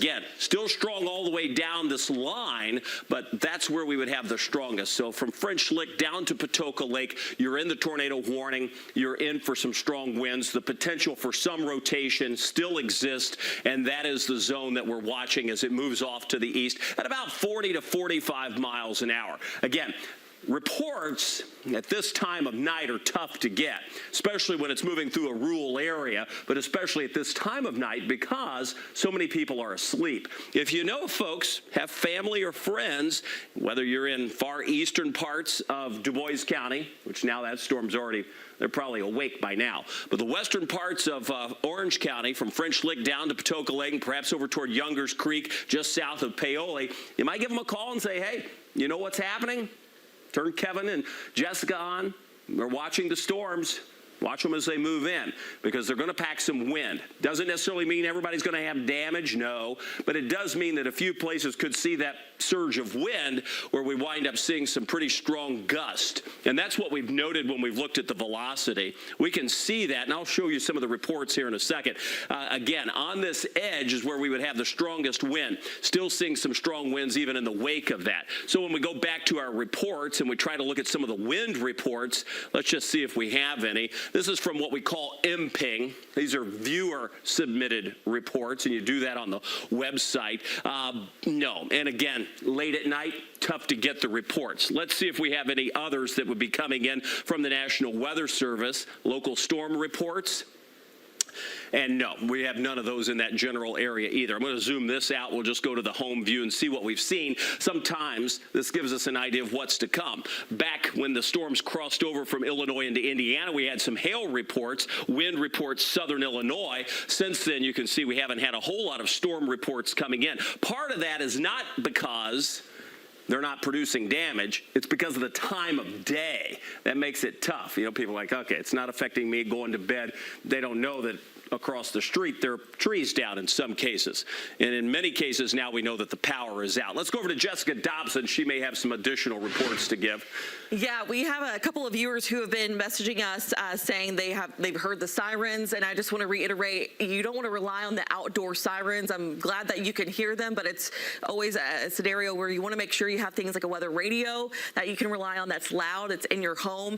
again, still strong all the way down this line, but that's where we would have the strongest. So from French Lick down to Patoka Lake, you're in the tornado warning. You're in for some strong winds. The potential for some rotation still exists, and that is the zone that we're watching as it moves off to the east at about 40 to 45 miles an hour. Again, reports at this time of night are tough to get, especially when it's moving through a rural area, but especially at this time of night because so many people are asleep. If you know folks, have family or friends, whether you're in far eastern parts of Du Bois County, which now that storm's already, they're probably awake by now, but the western parts of Orange County, from French Lick down to Patoka Lake and perhaps over toward Youngers Creek, just south of Paoli, you might give them a call and say, hey, you know what's happening? Turn Kevin and Jessica on. We're watching the storms. Watch them as they move in because they're going to pack some wind. Doesn't necessarily mean everybody's going to have damage, no, but it does mean that a few places could see that surge of wind where we wind up seeing some pretty strong gust. And that's what we've noted when we've looked at the velocity. We can see that, and I'll show you some of the reports here in a second. Again, on this edge is where we would have the strongest wind. Still seeing some strong winds even in the wake of that. So when we go back to our reports and we try to look at some of the wind reports, let's just see if we have any. This is from what we call MPing. These are viewer-submitted reports, and you do that on the website. No, and again, late at night, tough to get the reports. Let's see if we have any others that would be coming in from the National Weather Service. Local storm reports. And no, we have none of those in that general area either. I'm going to zoom this out. We'll just go to the home view and see what we've seen. Sometimes this gives us an idea of what's to come. Back when the storms crossed over from Illinois into Indiana, we had some hail reports, wind reports, southern Illinois. Since then, you can see we haven't had a whole lot of storm reports coming in. Part of that is not because they're not producing damage. It's because of the time of day. That makes it tough. You know, people are like, okay, it's not affecting me going to bed. They don't know that across the street there are trees down in some cases. And in many cases now we know that the power is out. Let's go over to Jessica Dobson. She may have some additional reports to give. Yeah, we have a couple of viewers who have been messaging us saying they've heard the sirens, and I just want to reiterate, you don't want to rely on the outdoor sirens. I'm glad that you can hear them, but it's always a scenario where you want to make sure you have things like a weather radio that you can rely on that's loud, it's in your home.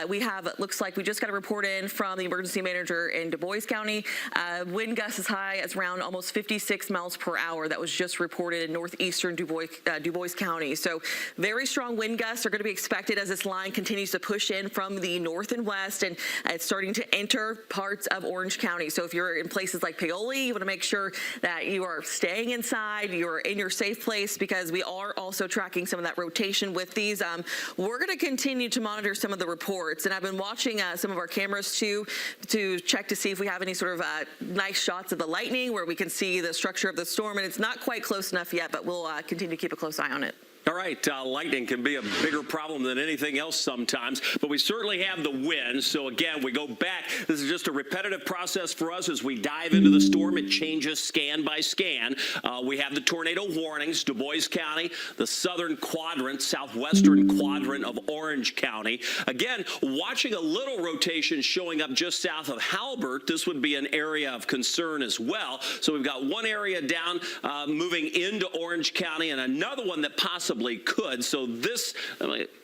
We have, it looks like we just got a report in from the emergency manager in Du Bois County. Wind gusts as high as around almost 56 miles per hour. That was just reported in northeastern Du Bois County. So very strong wind gusts are going to be expected as this line continues to push in from the north and west, and it's starting to enter parts of Orange County. So if you're in places like Paoli, you want to make sure that you are staying inside, you're in your safe place, because we are also tracking some of that rotation with these. We're going to continue to monitor some of the reports, and I've been watching some of our cameras too to check to see if we have any sort of nice shots of the lightning where we can see the structure of the storm, and it's not quite close enough yet, but we'll continue to keep a close eye on it. All right, lightning can be a bigger problem than anything else sometimes, but we certainly have the wind. So again, we go back. This is just a repetitive process for us as we dive into the storm. It changes scan by scan. We have the tornado warnings, Du Bois County, the southern quadrant, southwestern quadrant of Orange County. Again, watching a little rotation showing up just south of Halbert. This would be an area of concern as well. So we've got one area down moving into Orange County and another one that possibly could. So this,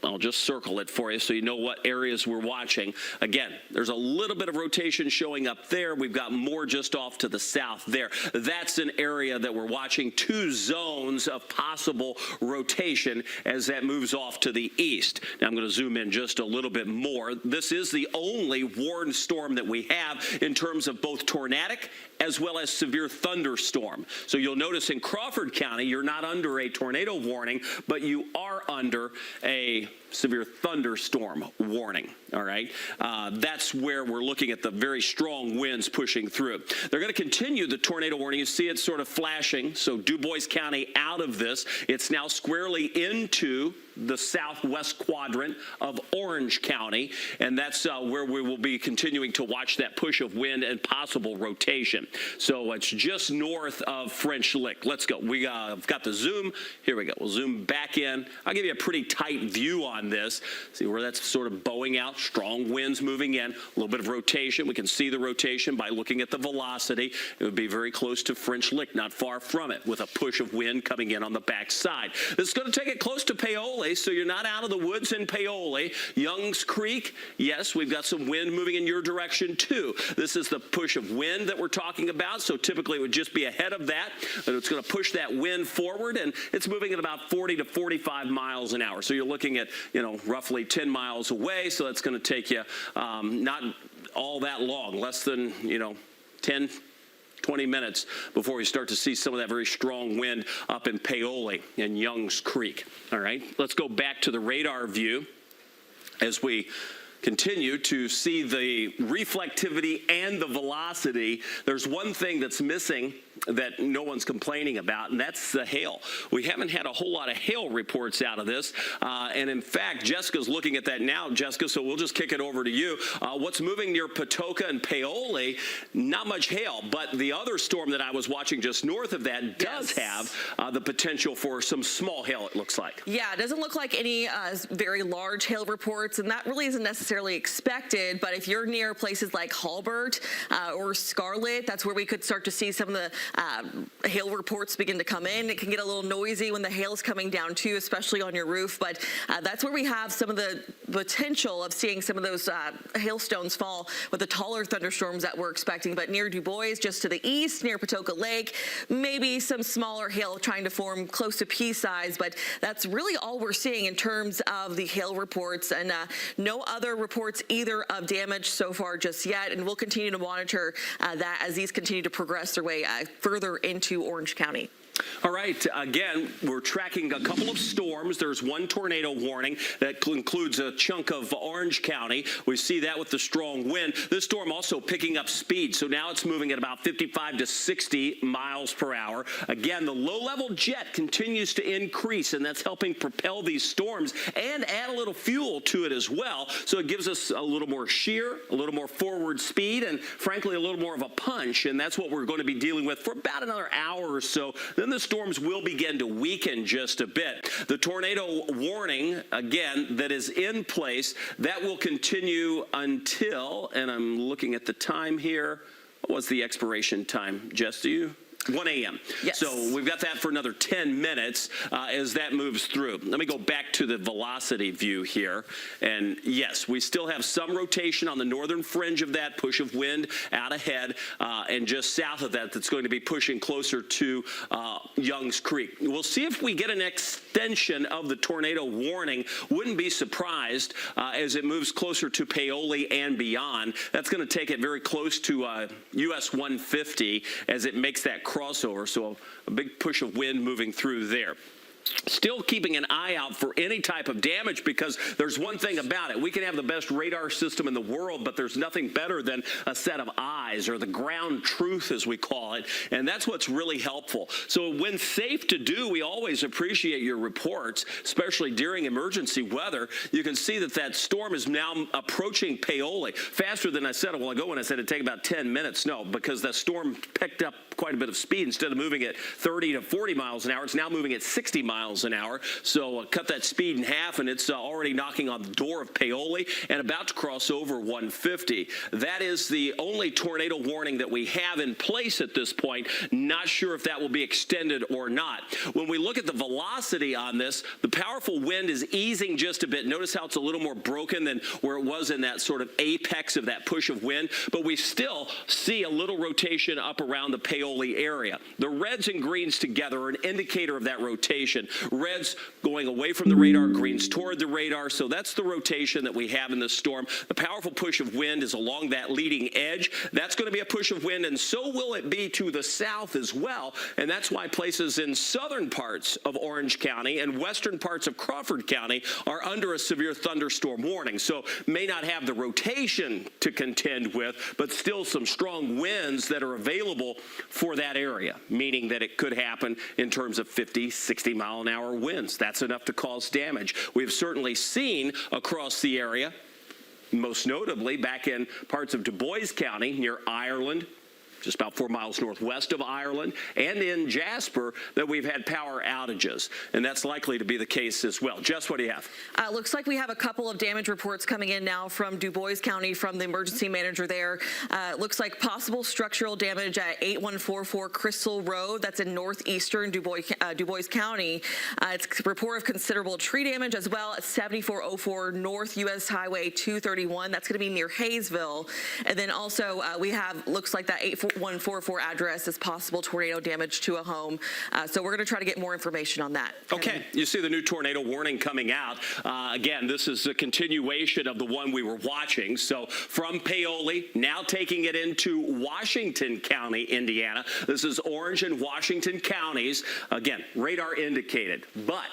I'll just circle it for you so you know what areas we're watching. Again, there's a little bit of rotation showing up there. We've got more just off to the south there. That's an area that we're watching. Two zones of possible rotation as that moves off to the east. Now I'm going to zoom in just a little bit more. This is the only warned storm that we have in terms of both tornadic as well as severe thunderstorm. So you'll notice in Crawford County, you're not under a tornado warning, but you are under a severe thunderstorm warning, all right? That's where we're looking at the very strong winds pushing through. They're going to continue the tornado warning. You see it sort of flashing. So Du Bois County out of this. It's now squarely into the southwest quadrant of Orange County, and that's where we will be continuing to watch that push of wind and possible rotation. So it's just north of French Lick. Let's go. We've got the zoom. Here we go. We'll zoom back in, I'll give you a pretty tight view on this. See where that's sort of bowing out, strong winds moving in, a little bit of rotation. We can see the rotation by looking at the velocity. It would be very close to French Lick, not far from it, with a push of wind coming in on the backside. This is going to take it close to Paoli, so you're not out of the woods in Paoli. Youngs Creek, yes, we've got some wind moving in your direction too. This is the push of wind that we're talking about, so typically it would just be ahead of that, but it's going to push that wind forward, and it's moving at about 40 to 45 miles an hour. So you're looking at, roughly 10 miles away, so that's going to take you not all that long, less than, 10, 20 minutes before we start to see some of that very strong wind up in Paoli and Youngs Creek. All right, let's go back to the radar view as we continue to see the reflectivity and the velocity. There's one thing that's missing that no one's complaining about, and that's the hail. We haven't had a whole lot of hail reports out of this, and in fact, Jessica's looking at that now, Jessica, so we'll just kick it over to you. What's moving near Patoka and Paoli, not much hail, but the other storm that I was watching just north of that does have the potential for some small hail, it looks like. Yeah, it doesn't look like any very large hail reports, and that really isn't necessarily expected, but if you're near places like Halbert or Scarlet, that's where we could start to see some of the hail reports begin to come in. It can get a little noisy when the hail's coming down too, especially on your roof, but that's where we have some of the potential of seeing some of those hailstones fall with the taller thunderstorms that we're expecting. But near Du Bois, just to the east, near Patoka Lake, maybe some smaller hail trying to form close to pea size, but that's really all we're seeing in terms of the hail reports, and no other reports either of damage so far just yet, and we'll continue to monitor that as these continue to progress their way further into Orange County. All right, again, we're tracking a couple of storms. There's one tornado warning that includes a chunk of Orange County. We see that with the strong wind. This storm also picking up speed, so now it's moving at about 55 to 60 miles per hour. Again, the low-level jet continues to increase, and that's helping propel these storms and add a little fuel to it as well. So it gives us a little more shear, a little more forward speed, and frankly, a little more of a punch, and that's what we're going to be dealing with for about another hour or so. Then the storms will begin to weaken just a bit. The tornado warning, again, that is in place, that will continue until, and I'm looking at the time here, what was the expiration time, Jess, do you? 1 a.m. Yes. So we've got that for another 10 minutes as that moves through. Let me go back to the velocity view here. And yes, we still have some rotation on the northern fringe of that push of wind out ahead, and just south of that, that's going to be pushing closer to Youngs Creek. We'll see if we get an extension of the tornado warning. Wouldn't be surprised as it moves closer to Paoli and beyond. That's going to take it very close to US 150 as it makes that crossover, so a big push of wind moving through there. Still keeping an eye out for any type of damage, because there's one thing about it. We can have the best radar system in the world, but there's nothing better than a set of eyes, or the ground truth as we call it, and that's what's really helpful. So when safe to do, we always appreciate your reports, especially during emergency weather. You can see that that storm is now approaching Paoli faster than I said a while ago when I said it'd take about 10 minutes. No, because the storm picked up quite a bit of speed. Instead of moving at 30 to 40 miles an hour, it's now moving at 60 miles an hour. So cut that speed in half, and it's already knocking on the door of Paoli and about to cross over 150. That is the only tornado warning that we have in place at this point. Not sure if that will be extended or not. When we look at the velocity on this, the powerful wind is easing just a bit. Notice how it's a little more broken than where it was in that sort of apex of that push of wind, but we still see a little rotation up around the Paoli area. The reds and greens together are an indicator of that rotation. Reds going away from the radar, greens toward the radar. So that's the rotation that we have in this storm. The powerful push of wind is along that leading edge. That's going to be a push of wind, and so will it be to the south as well. And that's why places in southern parts of Orange County and western parts of Crawford County are under a severe thunderstorm warning. So may not have the rotation to contend with, but still some strong winds that are available for that area, meaning that it could happen in terms of 50, 60 mile an hour winds. That's enough to cause damage. We've certainly seen across the area, most notably back in parts of Du Bois County near Ireland, just about 4 miles northwest of Ireland, and in Jasper, that we've had power outages, and that's likely to be the case as well. Jess, what do you have? Looks like we have a couple of damage reports coming in now from Du Bois County, from the emergency manager there. Looks like possible structural damage at 8144 Crystal Road. That's in northeastern Du Bois County. It's a report of considerable tree damage as well at 7404 North US Highway 231. That's going to be near Hayesville. And then also we have, looks like that 8144 address is possible tornado damage to a home. So we're going to try to get more information on that. Okay, you see the new tornado warning coming out. Again, this is a continuation of the one we were watching. So from Paoli, now taking it into Washington County, Indiana. This is Orange and Washington counties. Again, radar indicated, but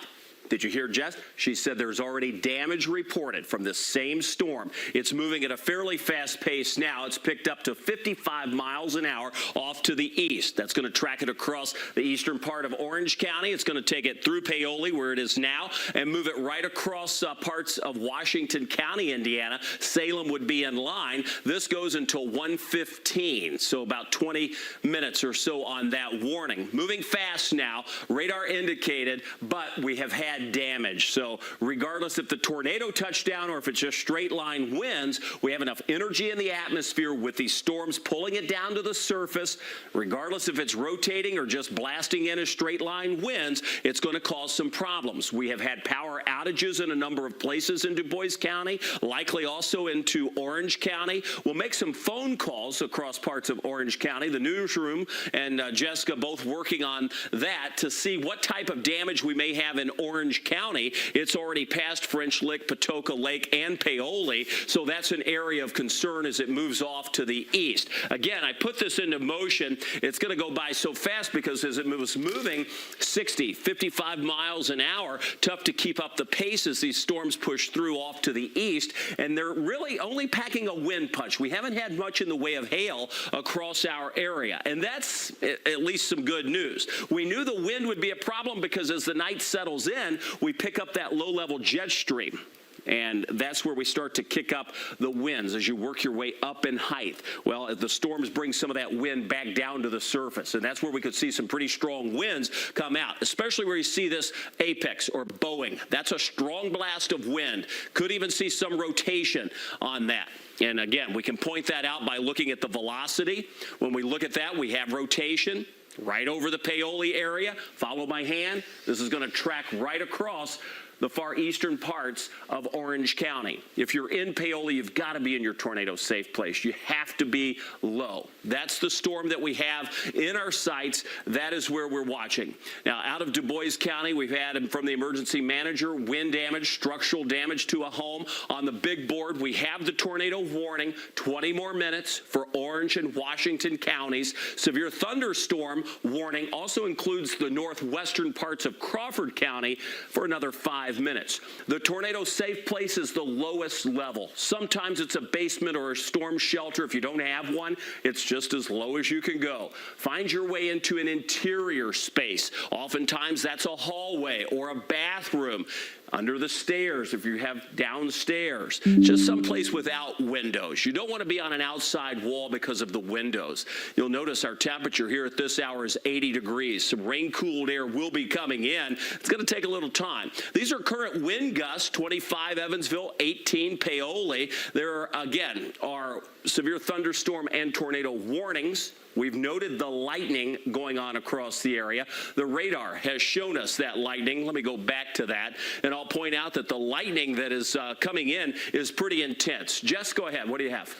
did you hear Jess? She said there's already damage reported from this same storm. It's moving at a fairly fast pace now. It's picked up to 55 miles an hour off to the east. That's going to track it across the eastern part of Orange County. It's going to take it through Paoli, where it is now, and move it right across parts of Washington County, Indiana. Salem would be in line. This goes until 1:15, so about 20 minutes or so on that warning. Moving fast now, radar indicated, but we have had damage. So regardless if the tornado touched down or if it's just straight line winds, we have enough energy in the atmosphere with these storms pulling it down to the surface. Regardless if it's rotating or just blasting in as straight line winds, it's going to cause some problems. We have had power outages in a number of places in Du Bois County, likely also into Orange County. We'll make some phone calls across parts of Orange County. The newsroom and Jessica both working on that to see what type of damage we may have in Orange County. It's already past French Lick, Patoka Lake, and Paoli, so that's an area of concern as it moves off to the east. Again, I put this into motion. It's going to go by so fast because as it was moving 60, 55 miles an hour, tough to keep up the pace as these storms push through off to the east, and they're really only packing a wind punch. We haven't had much in the way of hail across our area, and that's at least some good news. We knew the wind would be a problem because as the night settles in, we pick up that low-level jet stream. And that's where we start to kick up the winds as you work your way up in height. Well, the storms bring some of that wind back down to the surface, and that's where we could see some pretty strong winds come out, especially where you see this apex or bowing. That's a strong blast of wind. Could even see some rotation on that. And again, we can point that out by looking at the velocity. When we look at that, we have rotation right over the Paoli area. Follow my hand. This is going to track right across the far eastern parts of Orange County. If you're in Paoli, you've got to be in your tornado safe place. You have to be low. That's the storm that we have in our sights. That is where we're watching. Now, out of Du Bois County, we've had from the emergency manager, wind damage, structural damage to a home. On the big board, we have the tornado warning, 20 more minutes for Orange and Washington counties. Severe thunderstorm warning also includes the northwestern parts of Crawford County for another 5 minutes. The tornado safe place is the lowest level. Sometimes it's a basement or a storm shelter. If you don't have one, it's just as low as you can go. Find your way into an interior space. Oftentimes that's a hallway or a bathroom. Under the stairs, if you have downstairs, just someplace without windows. You don't want to be on an outside wall because of the windows. You'll notice our temperature here at this hour is 80 degrees. Some rain-cooled air will be coming in. It's going to take a little time. These are current wind gusts, 25 Evansville, 18 Paoli. There, again, are severe thunderstorm and tornado warnings. We've noted the lightning going on across the area. The radar has shown us that lightning. Let me go back to that, and I'll point out that the lightning that is coming in is pretty intense. Jess, go ahead. What do you have?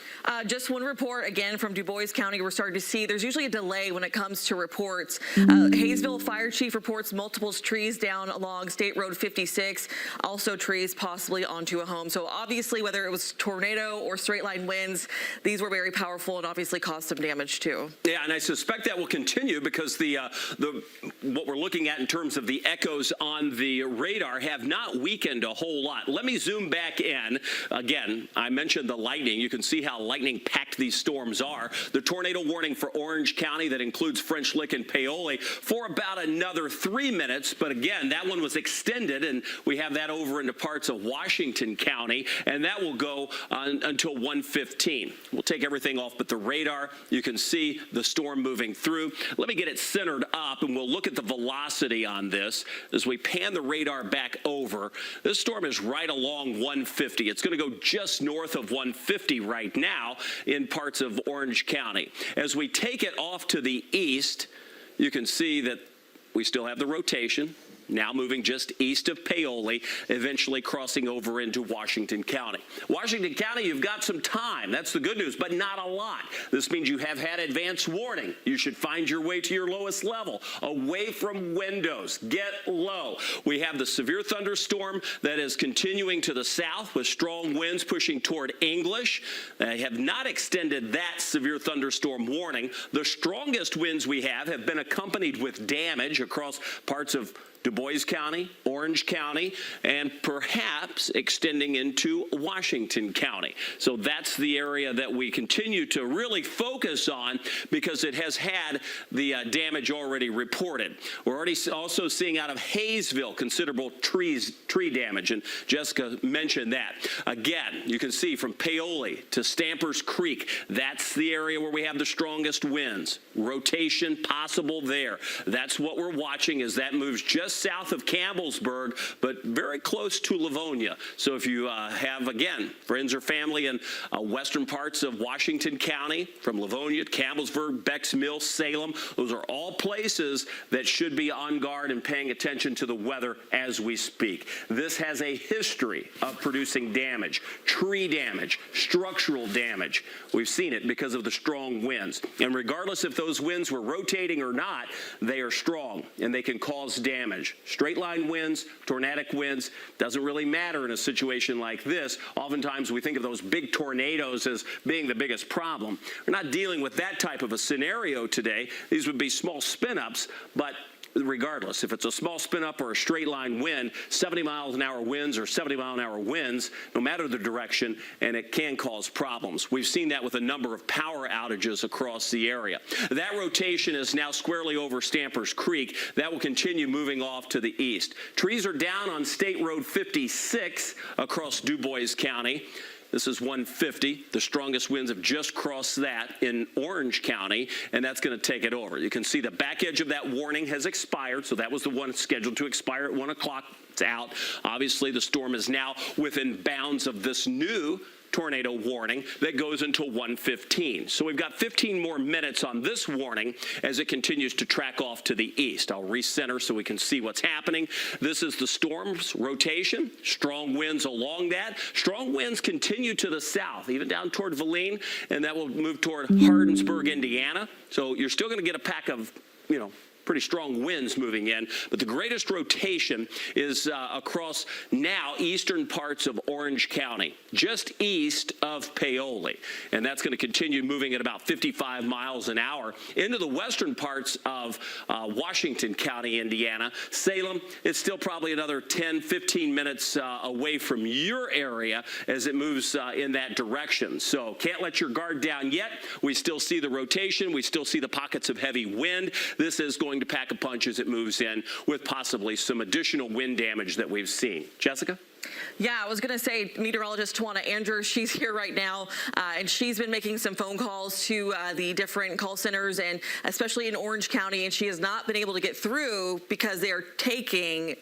Just one report, again, from Du Bois County. We're starting to see there's usually a delay when it comes to reports. Hayesville Fire Chief reports multiple trees down along State Road 56, also trees possibly onto a home. So obviously, whether it was tornado or straight line winds, these were very powerful and obviously caused some damage too. Yeah, and I suspect that will continue because what we're looking at in terms of the echoes on the radar have not weakened a whole lot. Let me zoom back in. Again, I mentioned the lightning. You can see how lightning packed stacked these storms are. The tornado warning for Orange County that includes French Lick and Paoli for about another 3 minutes. But again, that one was extended, and we have that over into parts of Washington County, and that will go until 1:15. We'll take everything off but the radar. You can see the storm moving through. Let me get it centered up, and we'll look at the velocity on this as we pan the radar back over. This storm is right along 150. It's going to go just north of 150 right now in parts of Orange County. As we take it off to the east, you can see that we still have the rotation, now moving just east of Paoli, eventually crossing over into Washington County. Washington County, you've got some time. That's the good news, but not a lot. This means you have had advance warning. You should find your way to your lowest level, away from windows. Get low. We have the severe thunderstorm that is continuing to the south with strong winds pushing toward English. They have not extended that severe thunderstorm warning. The strongest winds we have been accompanied with damage across parts of Du Bois County, Orange County, and perhaps extending into Washington County. So that's the area that we continue to really focus on because it has had the damage already reported. We're already also seeing out of Hayesville considerable tree damage, and Jessica mentioned that. Again, you can see from Paoli to Stampers Creek, that's the area where we have the strongest winds. Rotation possible there. That's what we're watching as that moves just south of Campbellsburg, but very close to Livonia. So if you have, again, friends or family in western parts of Washington County, from Livonia, Campbellsburg, Becks Mill, Salem, those are all places that should be on guard and paying attention to the weather as we speak. This has a history of producing damage, tree damage, structural damage. We've seen it because of the strong winds. And regardless if those winds were rotating or not, they are strong and they can cause damage. Straight line winds, tornadic winds, doesn't really matter in a situation like this. Oftentimes we think of those big tornadoes as being the biggest problem. We're not dealing with that type of a scenario today. These would be small spin-ups, but regardless, if it's a small spin-up or a straight line wind, 70 miles an hour winds or 70 mile an hour winds, no matter the direction, and it can cause problems. We've seen that with a number of power outages across the area. That rotation is now squarely over Stampers Creek. That will continue moving off to the east. Trees are down on State Road 56 across Du Bois County. This is 150. The strongest winds have just crossed that in Orange County, and that's going to take it over. You can see the back edge of that warning has expired, so that was the one scheduled to expire at 1 o'clock. It's out. Obviously, the storm is now within bounds of this new tornado warning that goes until 1:15. So we've got 15 more minutes on this warning as it continues to track off to the east. I'll recenter so we can see what's happening. This is the storm's rotation. Strong winds along that. Strong winds continue to the south, even down toward Valine, and that will move toward Hardensburg, Indiana. So you're still going to get a pack of, pretty strong winds moving in, but the greatest rotation is across now eastern parts of Orange County, just east of Paoli, and that's going to continue moving at about 55 miles an hour into the western parts of Washington County, Indiana. Salem, it's still probably another 10-15 minutes away from your area as it moves in that direction. So can't let your guard down yet. We still see the rotation. We still see the pockets of heavy wind. This is going to pack a punch as it moves in with possibly some additional wind damage that we've seen. Jessica? Yeah, I was going to say, meteorologist Tawana Andrews, she's here right now, and she's been making some phone calls to the different call centers, and especially in Orange County, and she has not been able to get through because they are taking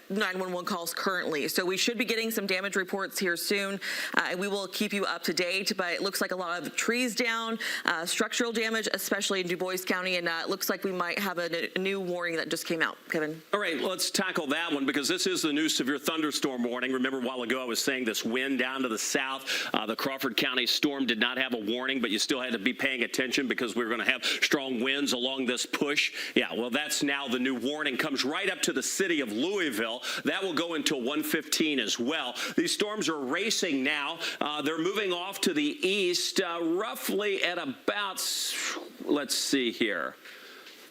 911 calls currently. So we should be getting some damage reports here soon, and we will keep you up to date, but it looks like a lot of trees down, structural damage, especially in Du Bois County, and it looks like we might have a new warning that just came out. Kevin? All right, let's tackle that one because this is the new severe thunderstorm warning. Remember a while ago I was saying this wind down to the south, the Crawford County storm did not have a warning, but you still had to be paying attention because we were going to have strong winds along this push. Yeah, well, that's now the new warning. Comes right up to the city of Louisville. That will go until 1:15 as well. These storms are racing now. They're moving off to the east roughly at about, let's see here,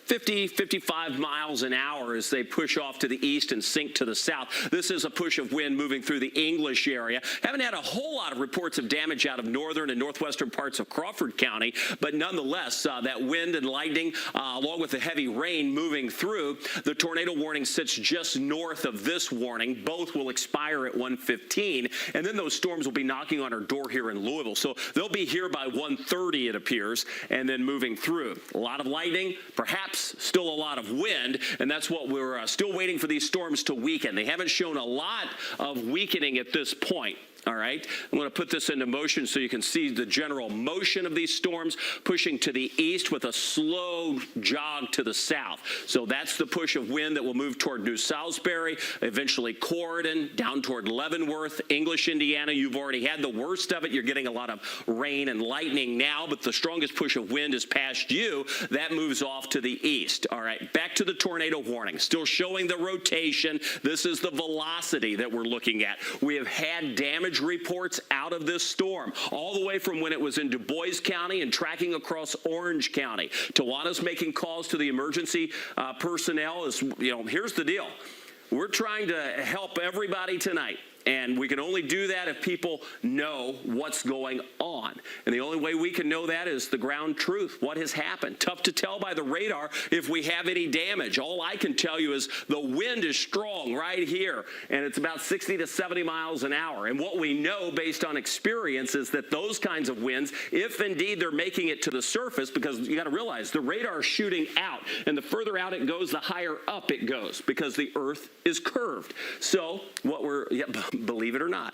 50, 55 miles an hour as they push off to the east and sink to the south. This is a push of wind moving through the English area. Haven't had a whole lot of reports of damage out of northern and northwestern parts of Crawford County, but nonetheless, that wind and lightning, along with the heavy rain moving through, the tornado warning sits just north of this warning. Both will expire at 1:15, and then those storms will be knocking on our door here in Louisville. So they'll be here by 1:30, it appears, and then moving through. A lot of lightning, perhaps still a lot of wind, and that's what we're still waiting for these storms to weaken. They haven't shown a lot of weakening at this point. All right, I'm going to put this into motion so you can see the general motion of these storms pushing to the east with a slow jog to the south. So that's the push of wind that will move toward New Salisbury, eventually Corydon, down toward Leavenworth, English, Indiana. You've already had the worst of it. You're getting a lot of rain and lightning now, but the strongest push of wind is past you. That moves off to the east. All right, back to the tornado warning. Still showing the rotation. This is the velocity that we're looking at. We have had damage reports out of this storm all the way from when it was in Du Bois County and tracking across Orange County. Tawana's making calls to the emergency personnel. Here's the deal. We're trying to help everybody tonight. And we can only do that if people know what's going on. And the only way we can know that is the ground truth. What has happened? Tough to tell by the radar if we have any damage. All I can tell you is the wind is strong right here, and it's about 60 to 70 miles an hour. And what we know based on experience is that those kinds of winds, if indeed they're making it to the surface, because you got to realize the radar is shooting out, and the further out it goes, the higher up it goes, because the earth is curved. So what believe it or not,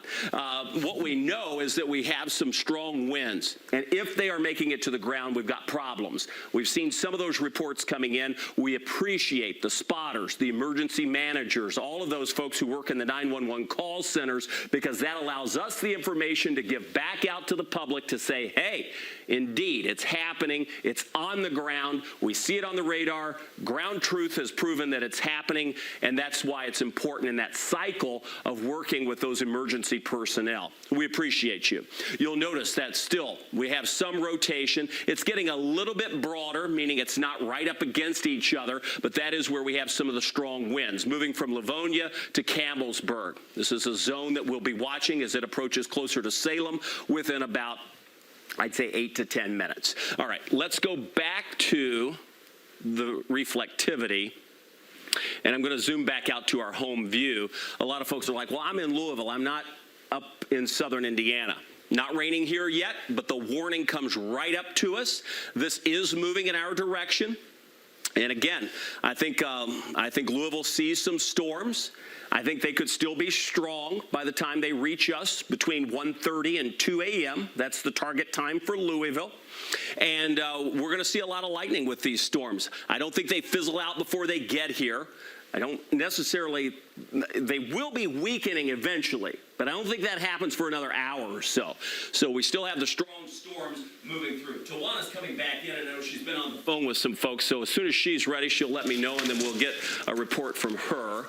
what we know is that we have some strong winds, and if they are making it to the ground, we've got problems. We've seen some of those reports coming in. We appreciate the spotters, the emergency managers, all of those folks who work in the 911 call centers, because that allows us the information to give back out to the public to say, hey, indeed, it's happening. It's on the ground. We see it on the radar. Ground truth has proven that it's happening, and that's why it's important in that cycle of working with those emergency personnel. We appreciate you. You'll notice that still we have some rotation. It's getting a little bit broader, meaning it's not right up against each other, but that is where we have some of the strong winds, moving from Livonia to Campbellsburg. This is a zone that we'll be watching as it approaches closer to Salem within about, I'd say, 8 to 10 minutes. All right, let's go back to the reflectivity. And I'm going to zoom back out to our home view. A lot of folks are like, well, I'm in Louisville. I'm not up in southern Indiana. Not raining here yet, but the warning comes right up to us. This is moving in our direction. And again, I think Louisville sees some storms. I think they could still be strong by the time they reach us between 1:30 and 2 a.m. That's the target time for Louisville. And we're going to see a lot of lightning with these storms. I don't think they fizzle out before they get here. I don't necessarily, they will be weakening eventually, but I don't think that happens for another hour or so. So we still have the strong storms moving through. Tawana's coming back in. I know she's been on the phone with some folks, so as soon as she's ready, she'll let me know, and then we'll get a report from her.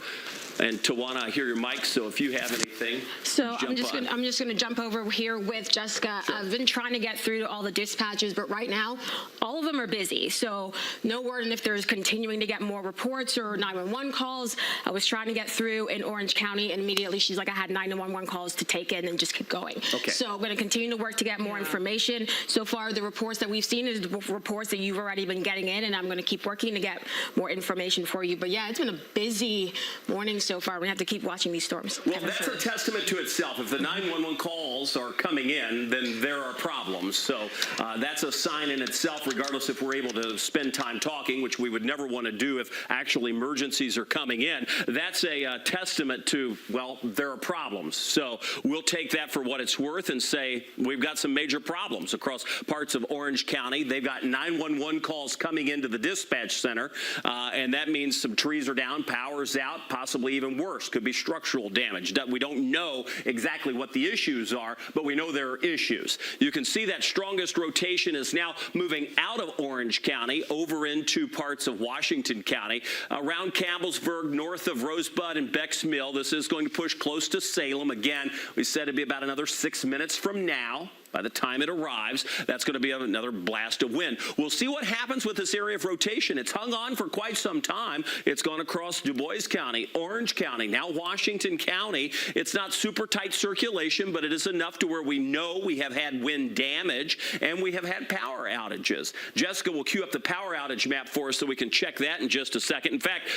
And Tawana, I hear your mic, so if you have anything, so I'm just going to jump over here with Jessica. Sure. I've been trying to get through to all the dispatches, but right now, all of them are busy. So no word on if there's continuing to get more reports or 911 calls. I was trying to get through in Orange County, and immediately she's like, I had 911 calls to take in and just keep going. Okay. So I'm going to continue to work to get more information. So far, the reports that we've seen is reports that you've already been getting in, and I'm going to keep working to get more information for you. But yeah, it's been a busy morning so far. We have to keep watching these storms. Well, that's a testament to itself. If the 911 calls are coming in, then there are problems. So that's a sign in itself, regardless if we're able to spend time talking, which we would never want to do if actual emergencies are coming in. That's a testament to, well, there are problems. So we'll take that for what it's worth and say we've got some major problems across parts of Orange County. They've got 911 calls coming into the dispatch center, and that means some trees are down, power's out, possibly even worse. Could be structural damage. We don't know exactly what the issues are, but we know there are issues. You can see that strongest rotation is now moving out of Orange County over into parts of Washington County, around Campbellsburg, north of Rosebud and Beck's Mill. This is going to push close to Salem. Again, we said it'd be about another 6 minutes from now. By the time it arrives, that's going to be another blast of wind. We'll see what happens with this area of rotation. It's hung on for quite some time. It's gone across Du Bois County, Orange County, now Washington County. It's not super tight circulation, but it is enough to where we know we have had wind damage and we have had power outages. Jessica will cue up the power outage map for us so we can check that in just a second. In fact,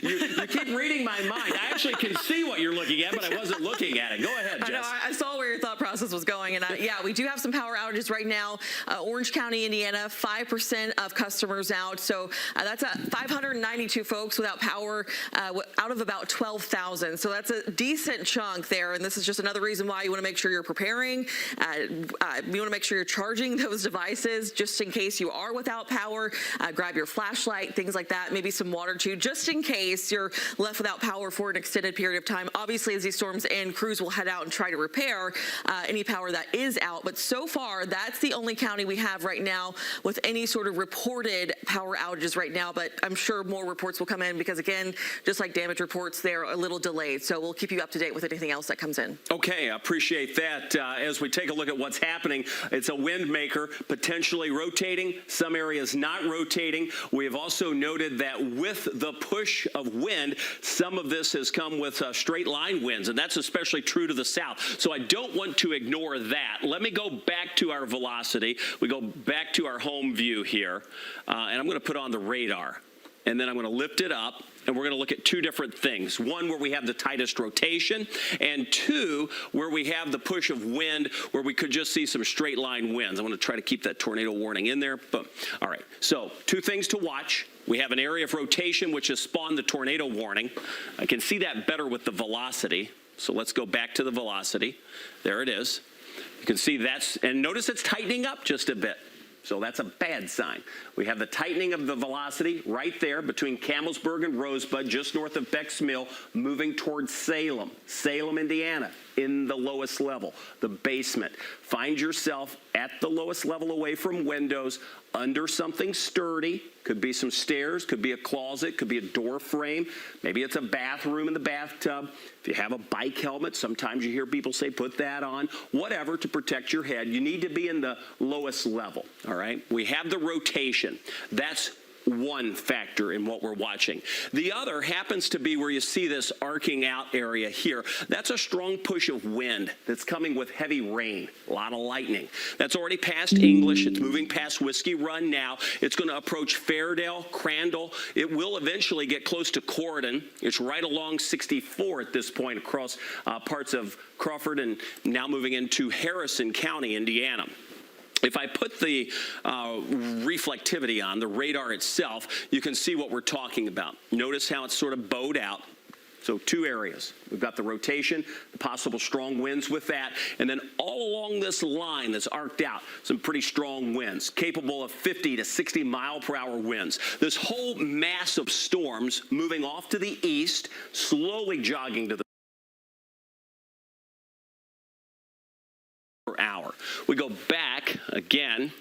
you keep reading my mind. I actually can see what you're looking at, but I wasn't looking at it. Go ahead, Jess. I know, I saw where your thought process was going. And yeah, we do have some power outages right now. Orange County, Indiana, 5% of customers out. So that's 592 folks without power out of about 12,000. So that's a decent chunk there. And this is just another reason why you want to make sure you're preparing. You want to make sure you're charging those devices just in case you are without power. Grab your flashlight, things like that. Maybe some water too, just in case you're left without power for an extended period of time. Obviously, as these storms end, crews will head out and try to repair any power that is out. But so far, that's the only county we have right now with any sort of reported power outages right now. But I'm sure more reports will come in because, again, just like damage reports, they're a little delayed. So we'll keep you up to date with anything else that comes in. Okay, I appreciate that. As we take a look at what's happening, it's a wind maker potentially rotating, some areas not rotating. We have also noted that with the push of wind, some of this has come with straight line winds, and that's especially true to the south. So I don't want to ignore that. Let me go back to our velocity. We go back to our home view here, and I'm going to put on the radar. And then I'm going to lift it up, and we're going to look at two different things. One, where we have the tightest rotation, and two, where we have the push of wind, where we could just see some straight line winds. I want to try to keep that tornado warning in there. But all right, so two things to watch. We have an area of rotation, which has spawned the tornado warning. I can see that better with the velocity. So let's go back to the velocity. There it is. You can see that's, and notice it's tightening up just a bit. So that's a bad sign. We have the tightening of the velocity right there between Camelsburg and Rosebud, just north of Beck's Mill, moving towards Salem, Indiana, in the lowest level, the basement. Find yourself at the lowest level away from windows, under something sturdy. Could be some stairs, could be a closet, could be a door frame. Maybe it's a bathroom in the bathtub. If you have a bike helmet, sometimes you hear people say, put that on. Whatever to protect your head. You need to be in the lowest level, all right? We have the rotation. That's one factor in what we're watching. The other happens to be where you see this arcing out area here. That's a strong push of wind that's coming with heavy rain, a lot of lightning. That's already past English. It's moving past Whiskey Run now. It's going to approach Fairdale, Crandall. It will eventually get close to Corydon. It's right along 64 at this point across parts of Crawford and now moving into Harrison County, Indiana. If I put the reflectivity on, the radar itself, you can see what we're talking about. Notice how it's sort of bowed out. So two areas. We've got the rotation, the possible strong winds with that, and then all along this line that's arced out, some pretty strong winds, capable of 50 to 60 mile per hour winds. This whole mass of storms moving off to the east, slowly jogging to the hour. We go back again.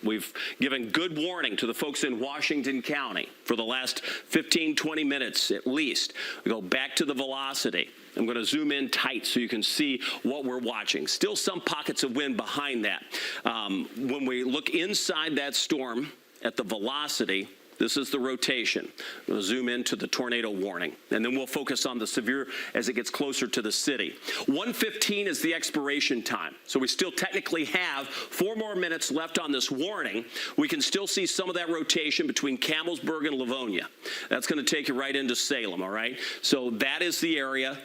We've given good warning to the folks in Washington County for the last 15, 20 minutes at least. We go back to the velocity. I'm going to zoom in tight so you can see what we're watching. Still some pockets of wind behind that. When we look inside that storm at the velocity, this is the rotation. We'll zoom into the tornado warning, and then we'll focus on the severe as it gets closer to the city. 1:15 is the expiration time, so we still technically have 4 more minutes left on this warning. We can still see some of that rotation between Camelsburg and Livonia. That's going to take you right into Salem, all right? So that is the area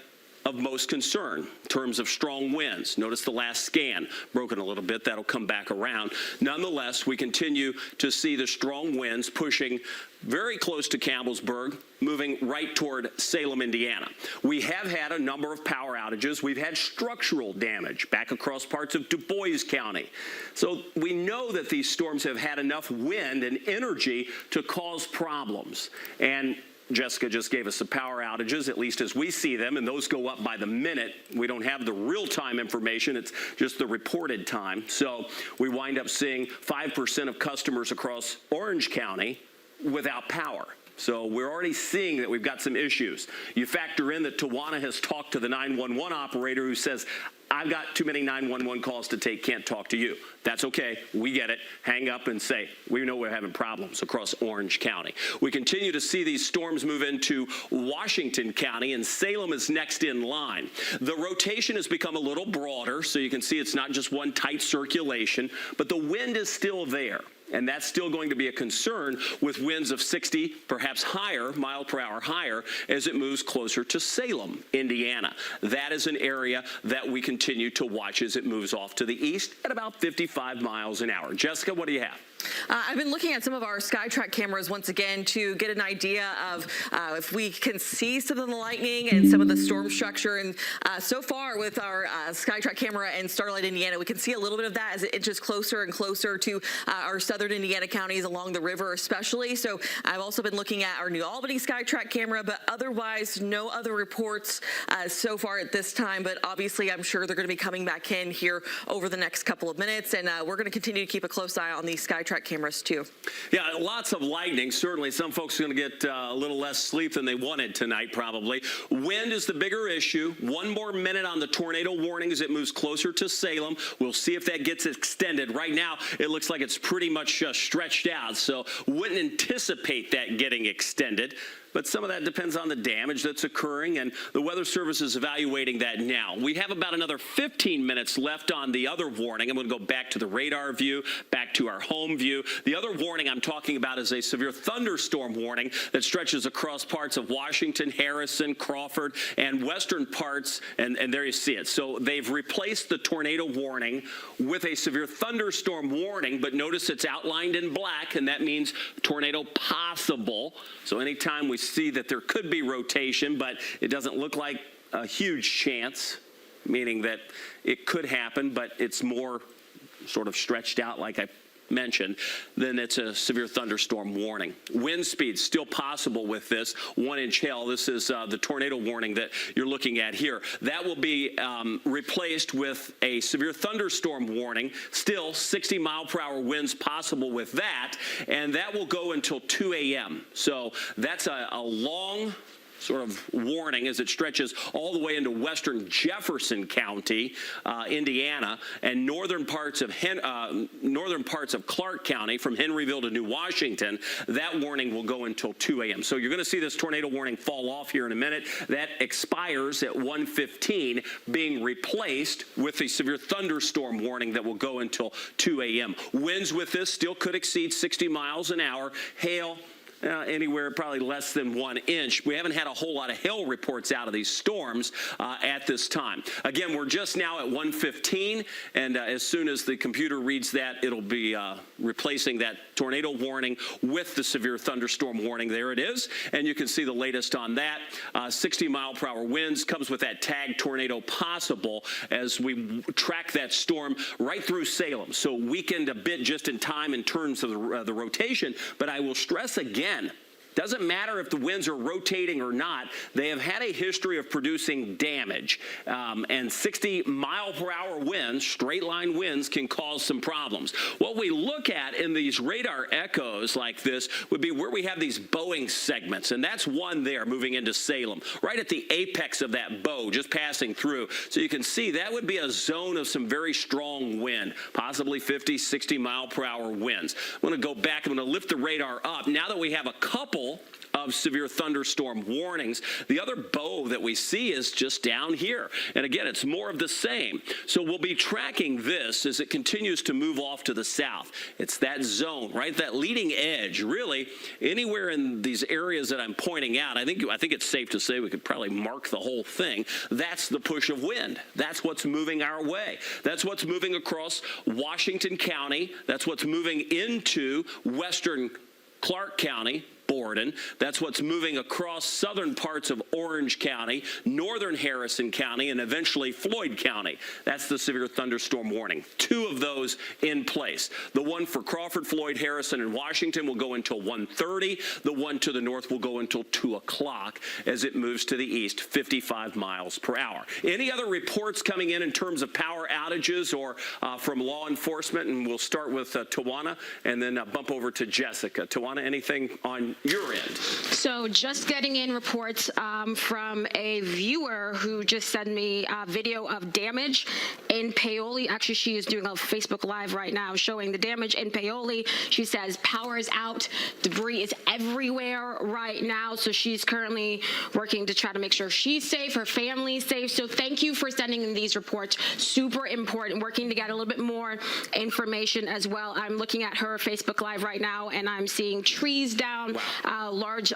of most concern in terms of strong winds. Notice the last scan, broken a little bit. That'll come back around. Nonetheless, we continue to see the strong winds pushing very close to Campbellsburg, moving right toward Salem, Indiana. We have had a number of power outages. We've had structural damage back across parts of Du Bois County. So we know that these storms have had enough wind and energy to cause problems. And Jessica just gave us the power outages, at least as we see them, and those go up by the minute. We don't have the real-time information. It's just the reported time. So we wind up seeing 5% of customers across Orange County without power. So we're already seeing that we've got some issues. You factor in that Tawana has talked to the 911 operator who says, I've got too many 911 calls to take, can't talk to you. That's okay. We get it. Hang up and say, we know we're having problems across Orange County. We continue to see these storms move into Washington County, and Salem is next in line. The rotation has become a little broader, so you can see it's not just one tight circulation, but the wind is still there. And that's still going to be a concern with winds of 60, perhaps higher, mile per hour higher, as it moves closer to Salem, Indiana. That is an area that we continue to watch as it moves off to the east at about 55 miles an hour. Jessica, what do you have? I've been looking at some of our SkyTrack cameras once again to get an idea of if we can see some of the lightning and some of the storm structure. And so far with our SkyTrack camera in Starlight, Indiana, we can see a little bit of that as it inches closer and closer to our southern Indiana counties along the river especially. So I've also been looking at our New Albany SkyTrack camera, but otherwise no other reports so far at this time. But obviously I'm sure they're going to be coming back in here over the next couple of minutes. And we're going to continue to keep a close eye on these SkyTrack cameras too. Yeah, lots of lightning. Certainly some folks are going to get a little less sleep than they wanted tonight probably. Wind is the bigger issue. One more minute on the tornado warning as it moves closer to Salem. We'll see if that gets extended. Right now it looks like it's pretty much stretched out, so wouldn't anticipate that getting extended. But some of that depends on the damage that's occurring, and the Weather Service is evaluating that now. We have about another 15 minutes left on the other warning. I'm going to go back to the radar view, back to our home view. The other warning I'm talking about is a severe thunderstorm warning that stretches across parts of Washington, Harrison, Crawford, and western parts, and there you see it. So they've replaced the tornado warning with a severe thunderstorm warning, but notice it's outlined in black, and that means tornado possible. So anytime we see that there could be rotation, but it doesn't look like a huge chance, meaning that it could happen, but it's more sort of stretched out like I mentioned, then it's a severe thunderstorm warning. Wind speed still possible with this 1-inch hail. This is the tornado warning that you're looking at here. That will be replaced with a severe thunderstorm warning. Still 60 mile per hour winds possible with that, and that will go until 2 a.m. So that's a long sort of warning as it stretches all the way into western Jefferson County, Indiana, and northern parts of Clark County from Henryville to New Washington. That warning will go until 2 a.m. So you're going to see this tornado warning fall off here in a minute. That expires at 1:15, being replaced with a severe thunderstorm warning that will go until 2 a.m. Winds with this still could exceed 60 miles an hour. Hail, anywhere probably less than 1 inch. We haven't had a whole lot of hail reports out of these storms at this time. Again, we're just now at 1:15, and as soon as the computer reads that, it'll be replacing that tornado warning with the severe thunderstorm warning. There it is, and you can see the latest on that. 60 mile per hour winds comes with that tag tornado possible as we track that storm right through Salem. So weakened a bit just in time in terms of the rotation, but I will stress again, doesn't matter if the winds are rotating or not, they have had a history of producing damage. And 60 mile per hour winds, straight line winds, can cause some problems. What we look at in these radar echoes like this would be where we have these bowing segments, and that's one there moving into Salem, right at the apex of that bow, just passing through. So you can see that would be a zone of some very strong wind, possibly 50, 60 mile per hour winds. I'm going to go back, I'm going to lift the radar up. Now that we have a couple of severe thunderstorm warnings, the other bow that we see is just down here. And again, it's more of the same. So we'll be tracking this as it continues to move off to the south. It's that zone, right? That leading edge, really, anywhere in these areas that I'm pointing out, I think it's safe to say we could probably mark the whole thing. That's the push of wind. That's what's moving our way. That's what's moving across Washington County. That's what's moving into western Clark County, Borden. That's what's moving across southern parts of Orange County, northern Harrison County, and eventually Floyd County. That's the severe thunderstorm warning. 2 of those in place. The one for Crawford, Floyd, Harrison, and Washington will go until 1:30. The one to the north will go until 2 o'clock as it moves to the east, 55 miles per hour. Any other reports coming in terms of power outages or from law enforcement? And we'll start with Tawana and then bump over to Jessica. Tawana, anything on your end. So just getting in reports from a viewer who just sent me a video of damage in Paoli. Actually, she is doing a Facebook Live right now showing the damage in Paoli. She says power is out, debris is everywhere right now. So she's currently working to try to make sure she's safe, her family's safe. So thank you for sending in these reports. Super important, working to get a little bit more information as well. I'm looking at her Facebook Live right now, and I'm seeing trees down, large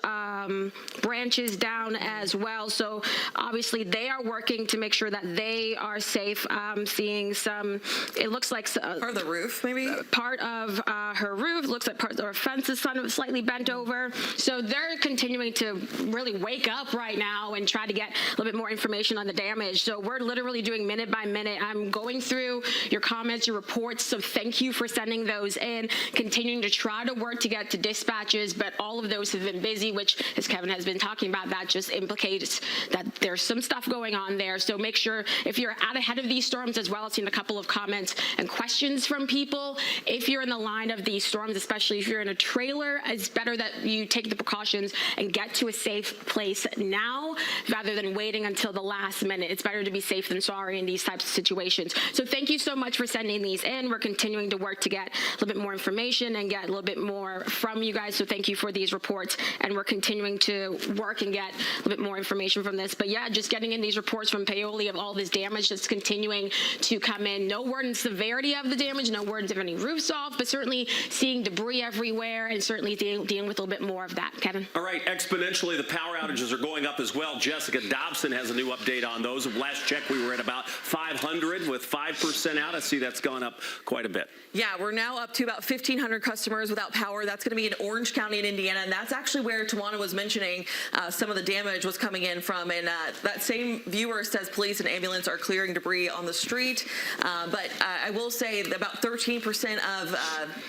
branches down as well. So obviously they are working to make sure that they are safe. Seeing some, it looks like Part of the roof, maybe? part of her roof, looks like part of her fence is slightly bent over. So they're continuing to really wake up right now and try to get a little bit more information on the damage. So we're literally doing minute by minute. I'm going through your comments, your reports. So thank you for sending those in, continuing to try to work to get to dispatches, but all of those have been busy, which, as Kevin has been talking about, that just implicates that there's some stuff going on there. So make sure, if you're out ahead of these storms as well, I've seen a couple of comments and questions from people. If you're in the line of these storms, especially if you're in a trailer, it's better that you take the precautions and get to a safe place now rather than waiting until the last minute. It's better to be safe than sorry in these types of situations. So thank you so much for sending these in. We're continuing to work to get a little bit more information and get a little bit more from you guys. So thank you for these reports, and we're continuing to work and get a little bit more information from this. But yeah, just getting in these reports from Paoli of all this damage that's continuing to come in. No word in severity of the damage, no words of any roofs off, but certainly seeing debris everywhere and certainly dealing with a little bit more of that. Kevin? All right, exponentially, the power outages are going up as well. Jessica Dobson has a new update on those. Last check, we were at about 500 with 5% out. I see that's gone up quite a bit. Yeah, we're now up to about 1,500 customers without power. That's going to be in Orange County in Indiana, and that's actually where Tawana was mentioning some of the damage was coming in from. And that same viewer says police and ambulance are clearing debris on the street. But I will say that about 13% of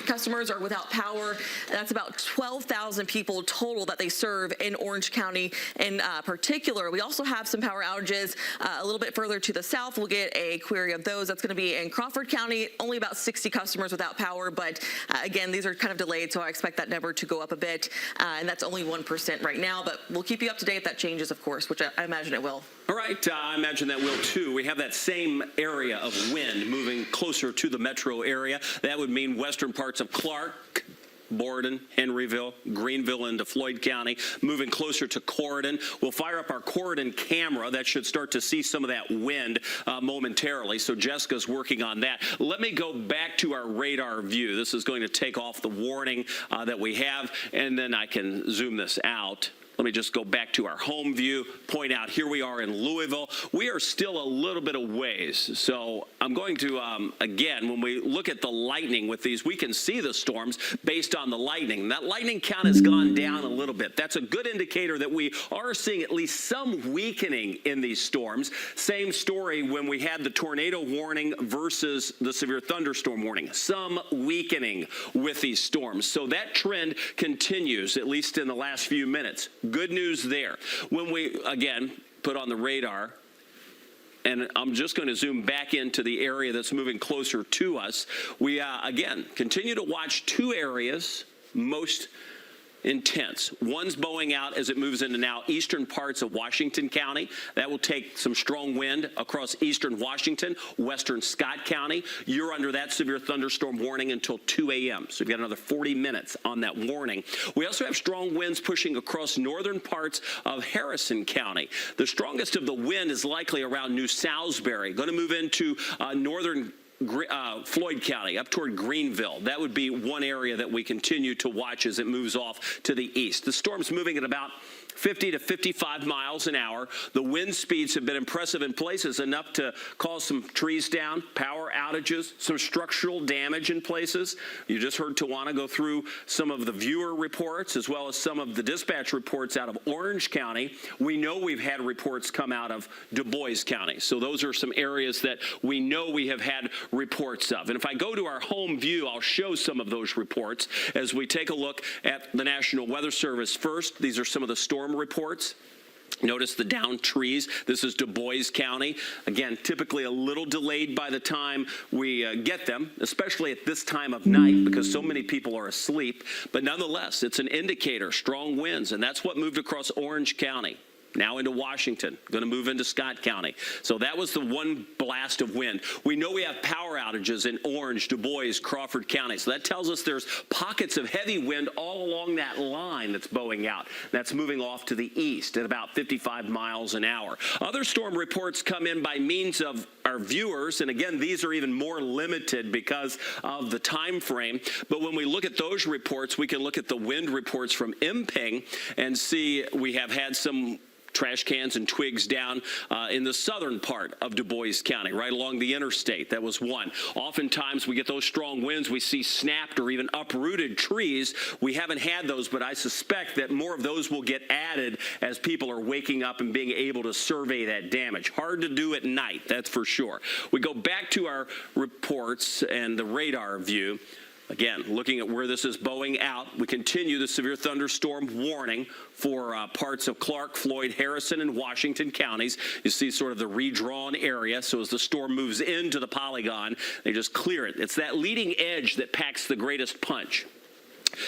customers are without power. That's about 12,000 people total that they serve in Orange County in particular. We also have some power outages a little bit further to the south. We'll get a query of those. That's going to be in Crawford County, only about 60 customers without power. But again, these are kind of delayed, so I expect that number to go up a bit. And that's only 1% right now. But we'll keep you up to date if that changes, of course, which I imagine it will. All right, I imagine that will too. We have that same area of wind moving closer to the metro area. That would mean western parts of Clark, Borden, Henryville, Greenville into Floyd County, moving closer to Corydon. We'll fire up our Corydon camera. That should start to see some of that wind momentarily. So Jessica's working on that. Let me go back to our radar view. This is going to take off the warning that we have, and then I can zoom this out. Let me just go back to our home view, point out here we are in Louisville. We are still a little bit of ways. So I'm going to, again, when we look at the lightning with these, we can see the storms based on the lightning. That lightning count has gone down a little bit. That's a good indicator that we are seeing at least some weakening in these storms. Same story when we had the tornado warning versus the severe thunderstorm warning. Some weakening with these storms. So that trend continues, at least in the last few minutes. Good news there. When we, again, put on the radar, and I'm just going to zoom back into the area that's moving closer to us, we, again, continue to watch two areas most intense. One's bowing out as it moves into now eastern parts of Washington County. That will take some strong wind across eastern Washington, western Scott County. You're under that severe thunderstorm warning until 2 a.m. So you've got another 40 minutes on that warning. We also have strong winds pushing across northern parts of Harrison County. The strongest of the wind is likely around New Salisbury. Going to move into northern Floyd County, up toward Greenville. That would be one area that we continue to watch as it moves off to the east. The storm's moving at about 50 to 55 miles an hour. The wind speeds have been impressive in places, enough to cause some trees down, power outages, some structural damage in places. You just heard Tawana go through some of the viewer reports as well as some of the dispatch reports out of Orange County. We know we've had reports come out of Du Bois County. So those are some areas that we know we have had reports of. And if I go to our home view, I'll show some of those reports as we take a look at the National Weather Service first. These are some of the storm reports. Notice the downed trees. This is Du Bois County. Again, typically a little delayed by the time we get them, especially at this time of night because so many people are asleep. But nonetheless, it's an indicator, strong winds, and that's what moved across Orange County. Now into Washington, going to move into Scott County. So that was the one blast of wind. We know we have power outages in Orange, Du Bois, Crawford County. So that tells us there's pockets of heavy wind all along that line that's bowing out. That's moving off to the east at about 55 miles an hour. Other storm reports come in by means of our viewers, and again, these are even more limited because of the time frame. But when we look at those reports, we can look at the wind reports from Imping and see we have had some trash cans and twigs down in the southern part of Du Bois County, right along the interstate. That was one. Oftentimes we get those strong winds. We see snapped or even uprooted trees. We haven't had those, but I suspect that more of those will get added as people are waking up and being able to survey that damage. Hard to do at night, that's for sure. We go back to our reports and the radar view. Again, looking at where this is bowing out, we continue the severe thunderstorm warning for parts of Clark, Floyd, Harrison, and Washington counties. You see sort of the redrawn area. So as the storm moves into the polygon, they just clear it. It's that leading edge that packs the greatest punch.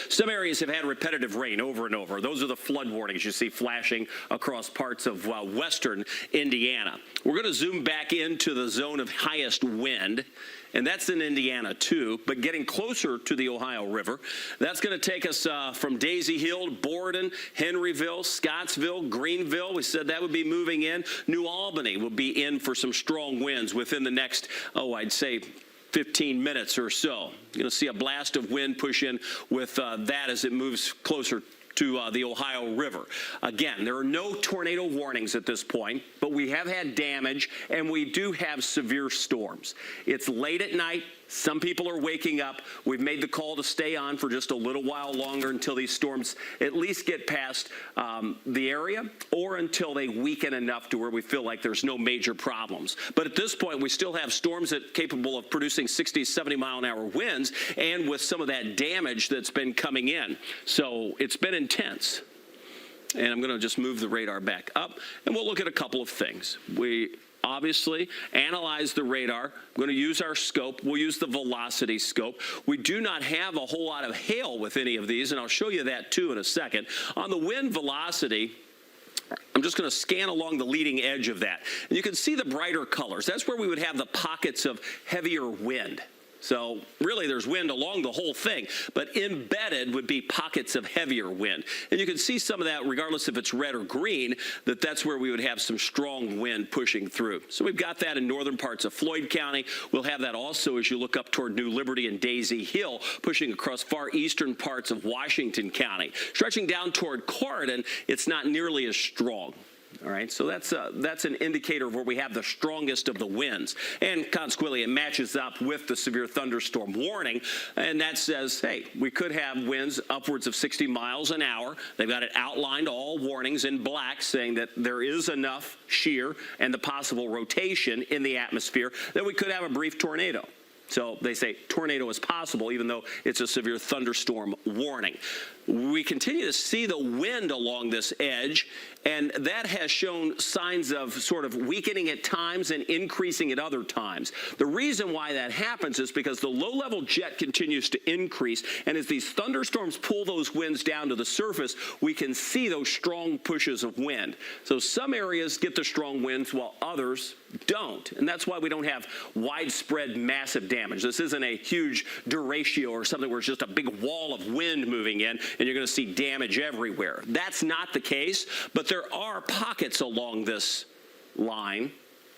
Some areas have had repetitive rain over and over. Those are the flood warnings you see flashing across parts of western Indiana. We're going to zoom back into the zone of highest wind, and that's in Indiana too, but getting closer to the Ohio River. That's going to take us from Daisy Hill, Borden, Henryville, Scottsville, Greenville. We said that would be moving in. New Albany will be in for some strong winds within the next, I'd say 15 minutes or so. You're going to see a blast of wind push in with that as it moves closer to the Ohio River. Again, there are no tornado warnings at this point, but we have had damage and we do have severe storms. It's late at night. Some people are waking up. We've made the call to stay on for just a little while longer until these storms at least get past the area or until they weaken enough to where we feel like there's no major problems. But at this point, we still have storms that are capable of producing 60, 70 mile an hour winds and with some of that damage that's been coming in. So it's been intense. And I'm going to just move the radar back up and we'll look at a couple of things. We obviously analyze the radar. I'm going to use our scope. We'll use the velocity scope. We do not have a whole lot of hail with any of these, and I'll show you that too in a second. On the wind velocity, I'm just going to scan along the leading edge of that. And you can see the brighter colors. That's where we would have the pockets of heavier wind. So really there's wind along the whole thing, but embedded would be pockets of heavier wind. And you can see some of that regardless if it's red or green, that's where we would have some strong wind pushing through. So we've got that in northern parts of Floyd County. We'll have that also as you look up toward New Liberty and Daisy Hill, pushing across far eastern parts of Washington County. Stretching down toward Clarendon, it's not nearly as strong. All right, so that's an indicator of where we have the strongest of the winds. And consequently, it matches up with the severe thunderstorm warning. And that says, hey, we could have winds upwards of 60 miles an hour. They've got it outlined, all warnings in black, saying that there is enough shear and the possible rotation in the atmosphere that we could have a brief tornado. So they say tornado is possible, even though it's a severe thunderstorm warning. We continue to see the wind along this edge, and that has shown signs of sort of weakening at times and increasing at other times. The reason why that happens is because the low-level jet continues to increase, and as these thunderstorms pull those winds down to the surface, we can see those strong pushes of wind. So some areas get the strong winds while others don't, and that's why we don't have widespread massive damage. This isn't a huge derecho or something where it's just a big wall of wind moving in and you're going to see damage everywhere. That's not the case, but there are pockets along this line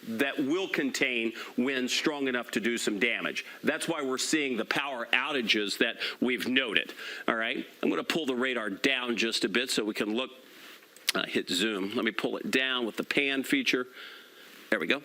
that will contain winds strong enough to do some damage. That's why we're seeing the power outages that we've noted. All right, I'm going to pull the radar down just a bit so we can look, hit zoom. Let me pull it down with the pan feature. There we go.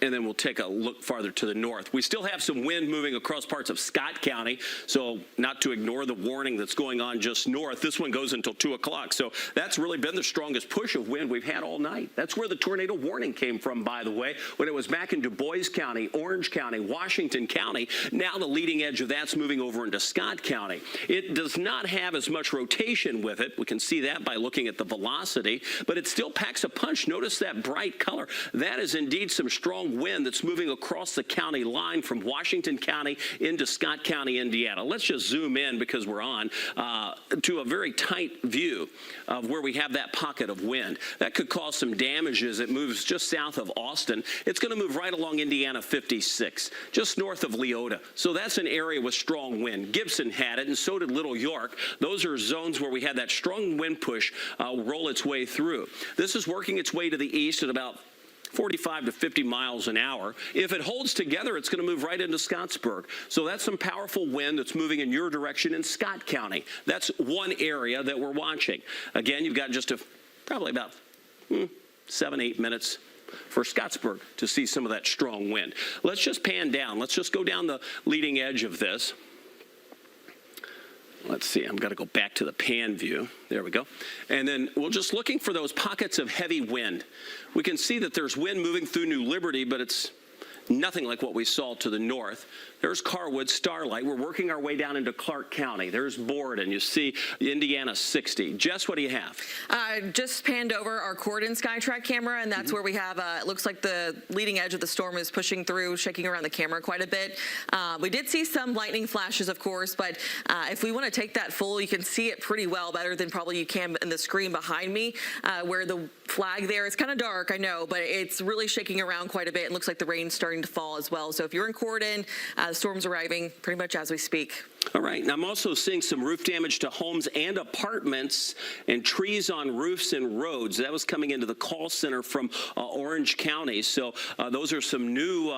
and then we'll take a look farther to the north. We still have some wind moving across parts of Scott County, so not to ignore the warning that's going on just north. This one goes until 2 o'clock, so that's really been the strongest push of wind we've had all night. That's where the tornado warning came from, by the way, when it was back in Du Bois County, Orange County, Washington County. Now the leading edge of that's moving over into Scott County. It does not have as much rotation with it. We can see that by looking at the velocity, but it still packs a punch. Notice that bright color. That is indeed some strong wind that's moving across the county line from Washington County into Scott County, Indiana. Let's just zoom in, because we're on, to a very tight view of where we have that pocket of wind. That could cause some damage as it moves just south of Austin. It's going to move right along Indiana 56, just north of Leota. So that's an area with strong wind. Gibson had it, and so did Little York. Those are zones where we had that strong wind push roll its way through. This is working its way to the east at about 45 to 50 miles an hour. If it holds together, it's going to move right into Scottsburg. So that's some powerful wind that's moving in your direction in Scott County. That's one area that we're watching. Again, you've got just probably about 7-8 minutes for Scottsburg to see some of that strong wind. Let's just pan down. Let's just go down the leading edge of this. Let's see, I'm going to go back to the pan view. There we go. And then we're just looking for those pockets of heavy wind. We can see that there's wind moving through New Liberty, but it's nothing like what we saw to the north. There's Carwood, Starlight. We're working our way down into Clark County. There's Borden. You see Indiana 60. Jess, what do you have? Just panned over our Cordon SkyTrack camera, and that's where we have, it looks like the leading edge of the storm is pushing through, shaking around the camera quite a bit. We did see some lightning flashes, of course, but if we want to take that full, you can see it pretty well, better than probably you can in the screen behind me, where the flag there is kind of dark, I know, but it's really shaking around quite a bit. It looks like the rain's starting to fall as well. So if you're in Cordon, the storm's arriving pretty much as we speak. All right. And I'm also seeing some roof damage to homes and apartments and trees on roofs and roads. That was coming into the call center from Orange County. So those are some new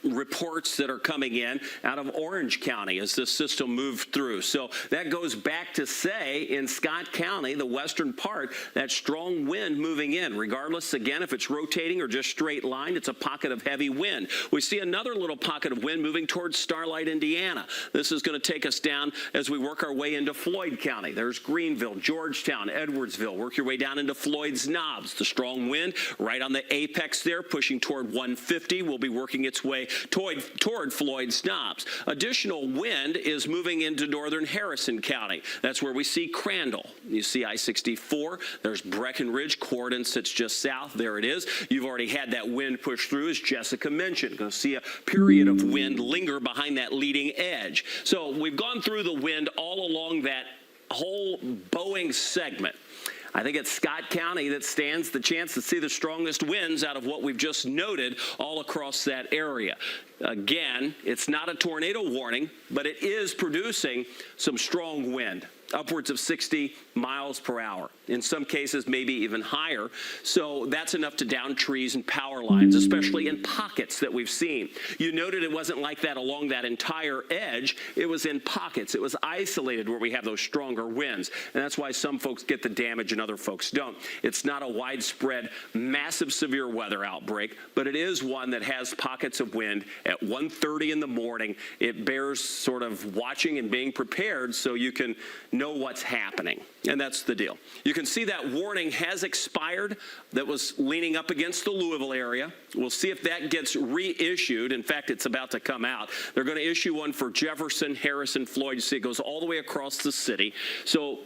reports that are coming in out of Orange County as this system moved through. So that goes back to say in Scott County, the western part, that strong wind moving in. Regardless, again, if it's rotating or just straight line, it's a pocket of heavy wind. We see another little pocket of wind moving towards Starlight, Indiana. This is going to take us down as we work our way into Floyd County. There's Greenville, Georgetown, Edwardsville. Work your way down into Floyd's Knobs. The strong wind right on the apex there, pushing toward 150, will be working its way toward Floyd's Knobs. Additional wind is moving into northern Harrison County. That's where we see Crandall. You see I-64. There's Breckenridge. Cordon sits just south. There it is. You've already had that wind push through, as Jessica mentioned. Going to see a period of wind linger behind that leading edge. So we've gone through the wind all along that whole Boeing segment. I think it's Scott County that stands the chance to see the strongest winds out of what we've just noted all across that area. Again, it's not a tornado warning, but it is producing some strong wind, upwards of 60 miles per hour. In some cases, maybe even higher. So that's enough to down trees and power lines, especially in pockets that we've seen. You noted it wasn't like that along that entire edge. It was in pockets. It was isolated where we have those stronger winds. And that's why some folks get the damage and other folks don't. It's not a widespread, massive severe weather outbreak, but it is one that has pockets of wind at 1:30 in the morning. It bears sort of watching and being prepared so you can know what's happening. And that's the deal. You can see that warning has expired that was leaning up against the Louisville area. We'll see if that gets reissued. In fact, it's about to come out. They're going to issue one for Jefferson, Harrison, Floyd. You see it goes all the way across the city. So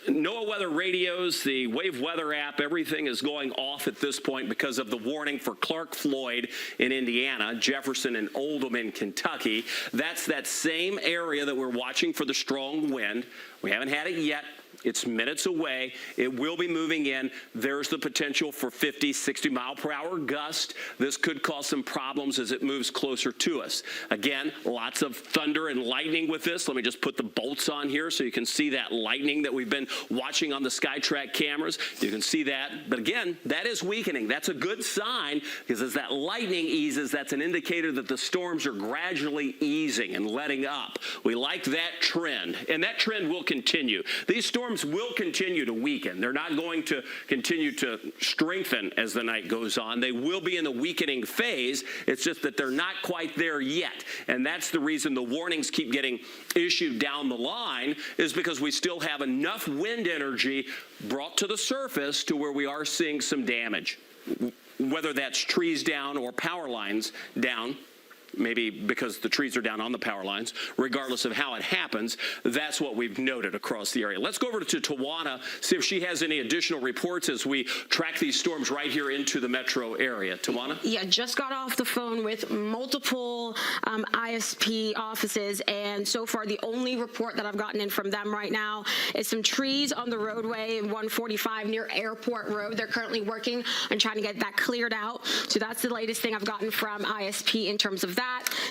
NOAA weather radios, the Wave Weather app, everything is going off at this point because of the warning for Clark, Floyd in Indiana, Jefferson and Oldham in Kentucky. That's that same area that we're watching for the strong wind. We haven't had it yet. It's minutes away. It will be moving in. There's the potential for 50, 60 mile per hour gust. This could cause some problems as it moves closer to us. Again, lots of thunder and lightning with this. Let me just put the bolts on here so you can see that lightning that we've been watching on the SkyTrack cameras. You can see that. But again, that is weakening. That's a good sign because as that lightning eases, that's an indicator that the storms are gradually easing and letting up. We like that trend, and that trend will continue. These storms storms will continue to weaken. They're not going to continue to strengthen as the night goes on. They will be in the weakening phase. It's just that they're not quite there yet. And that's the reason the warnings keep getting issued down the line, is because we still have enough wind energy brought to the surface to where we are seeing some damage, whether that's trees down or power lines down. Maybe because the trees are down on the power lines, regardless of how it happens. That's what we've noted across the area. Let's go over to Tawana, see if she has any additional reports as we track these storms right here into the metro area. Tawana? Yeah, just got off the phone with multiple ISP offices, and so far the only report that I've gotten in from them right now is some trees on the roadway in 145 near Airport Road. They're currently working on trying to get that cleared out. So that's the latest thing I've gotten from ISP in terms of that.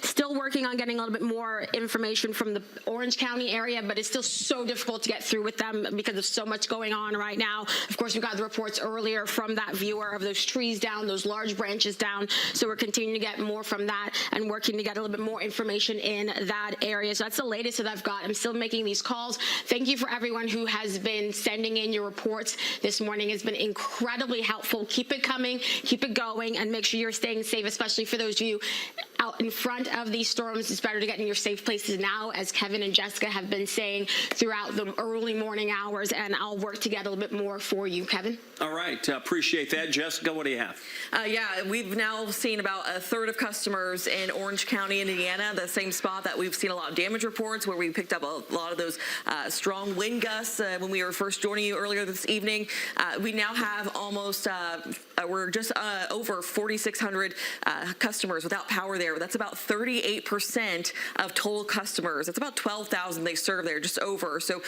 Still working on getting a little bit more information from the Orange County area, but it's still so difficult to get through with them because of so much going on right now. Of course, we got the reports earlier from that viewer of those trees down, those large branches down. So we're continuing to get more from that and working to get a little bit more information in that area. So that's the latest that I've got. I'm still making these calls. Thank you for everyone who has been sending in your reports this morning. It's been incredibly helpful. Keep it coming, keep it going, and make sure you're staying safe, especially for those of you out in front of these storms. It's better to get in your safe places now, as Kevin and Jessica have been saying throughout the early morning hours, and I'll work to get a little bit more for you, Kevin. All right, appreciate that. Jessica, what do you have? Yeah, we've now seen about a third of customers in Orange County, Indiana, the same spot that we've seen a lot of damage reports, where we picked up a lot of those strong wind gusts when we were first joining you earlier this evening. We now have almost, we're just over 4,600 customers without power there. That's about 38% of total customers. It's about 12,000 they serve there, just over. So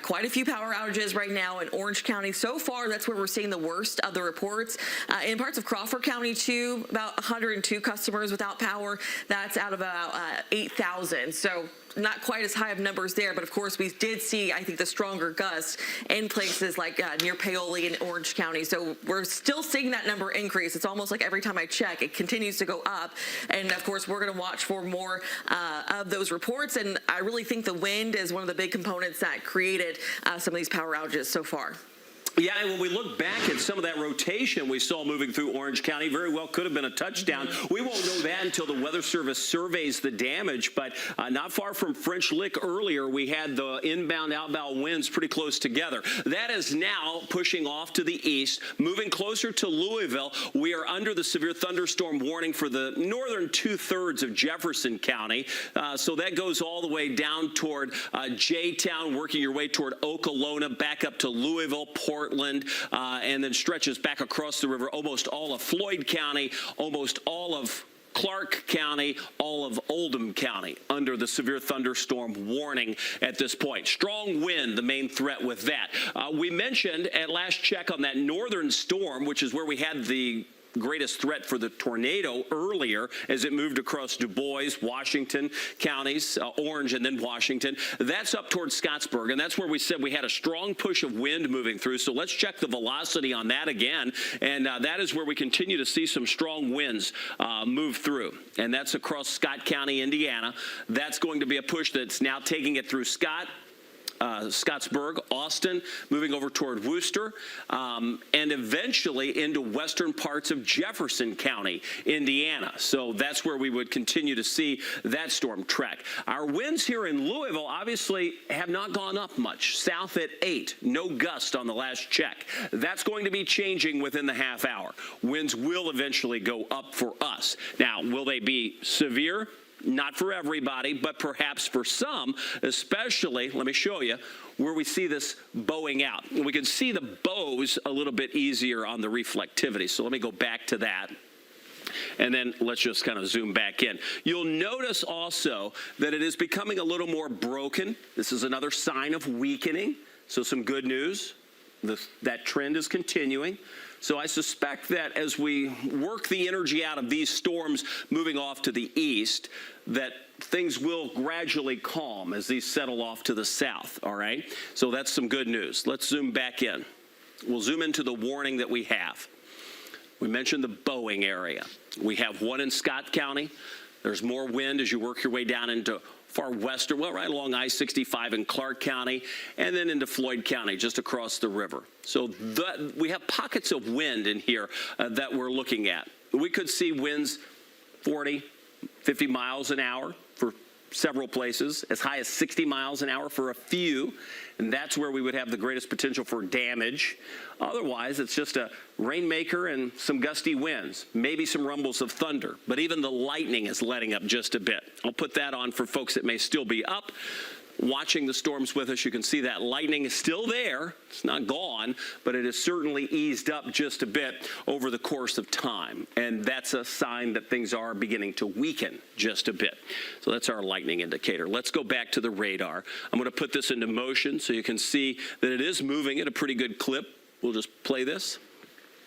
quite a few power outages right now in Orange County. So far, that's where we're seeing the worst of the reports. In parts of Crawford County, too, about 102 customers without power. That's out of about 8,000. So not quite as high of numbers there, but of course we did see, I think, the stronger gusts in places like near Paoli and Orange County. So we're still seeing that number increase. It's almost like every time I check, it continues to go up. And of course, we're going to watch for more of those reports. And I really think the wind is one of the big components that created some of these power outages so far. Yeah, and when we look back at some of that rotation we saw moving through Orange County, very well could have been a touchdown. We won't know that until the Weather Service surveys the damage, but not far from French Lick earlier, we had the inbound, outbound winds pretty close together. That is now pushing off to the east, moving closer to Louisville. We are under the severe thunderstorm warning for the northern two-thirds of Jefferson County. So that goes all the way down toward J-Town, working your way toward Okolona, back up to Louisville, Portland, and then stretches back across the river, almost all of Floyd County, almost all of Clark County, all of Oldham County under the severe thunderstorm warning at this point. Strong wind, the main threat with that. We mentioned at last check on that northern storm, which is where we had the greatest threat for the tornado earlier as it moved across Du Bois, Washington counties, Orange and then Washington. That's up towards Scottsburg, and that's where we said we had a strong push of wind moving through. So let's check the velocity on that again, and that is where we continue to see some strong winds move through, and that's across Scott County, Indiana. That's going to be a push that's now taking it through Scottsburg, Austin, moving over toward Worcester, and eventually into western parts of Jefferson County, Indiana. So that's where we would continue to see that storm trek. Our winds here in Louisville obviously have not gone up much. South at 8, no gust on the last check. That's going to be changing within the half hour. Winds will eventually go up for us. Now, will they be severe? Not for everybody, but perhaps for some, especially, let me show you, where we see this bowing out. We can see the bows a little bit easier on the reflectivity. So let me go back to that. And then let's just kind of zoom back in. You'll notice also that it is becoming a little more broken. This is another sign of weakening. So some good news. That trend is continuing. So I suspect that as we work the energy out of these storms moving off to the east, that things will gradually calm as these settle off to the south, all right? So that's some good news. Let's zoom back in. We'll zoom into the warning that we have. We mentioned the bowing area. We have one in Scott County. There's more wind as you work your way down into far western, well, right along I-65 in Clark County, and then into Floyd County, just across the river. So we have pockets of wind in here that we're looking at. We could see winds 40, 50 miles an hour for several places, as high as 60 miles an hour for a few, and that's where we would have the greatest potential for damage. Otherwise, it's just a rainmaker and some gusty winds, maybe some rumbles of thunder, but even the lightning is letting up just a bit. I'll put that on for folks that may still be up watching the storms with us. You can see that lightning is still there. It's not gone, but it has certainly eased up just a bit over the course of time. And that's a sign that things are beginning to weaken just a bit. So that's our lightning indicator. Let's go back to the radar. I'm going to put this into motion so you can see that it is moving at a pretty good clip. We'll just play this.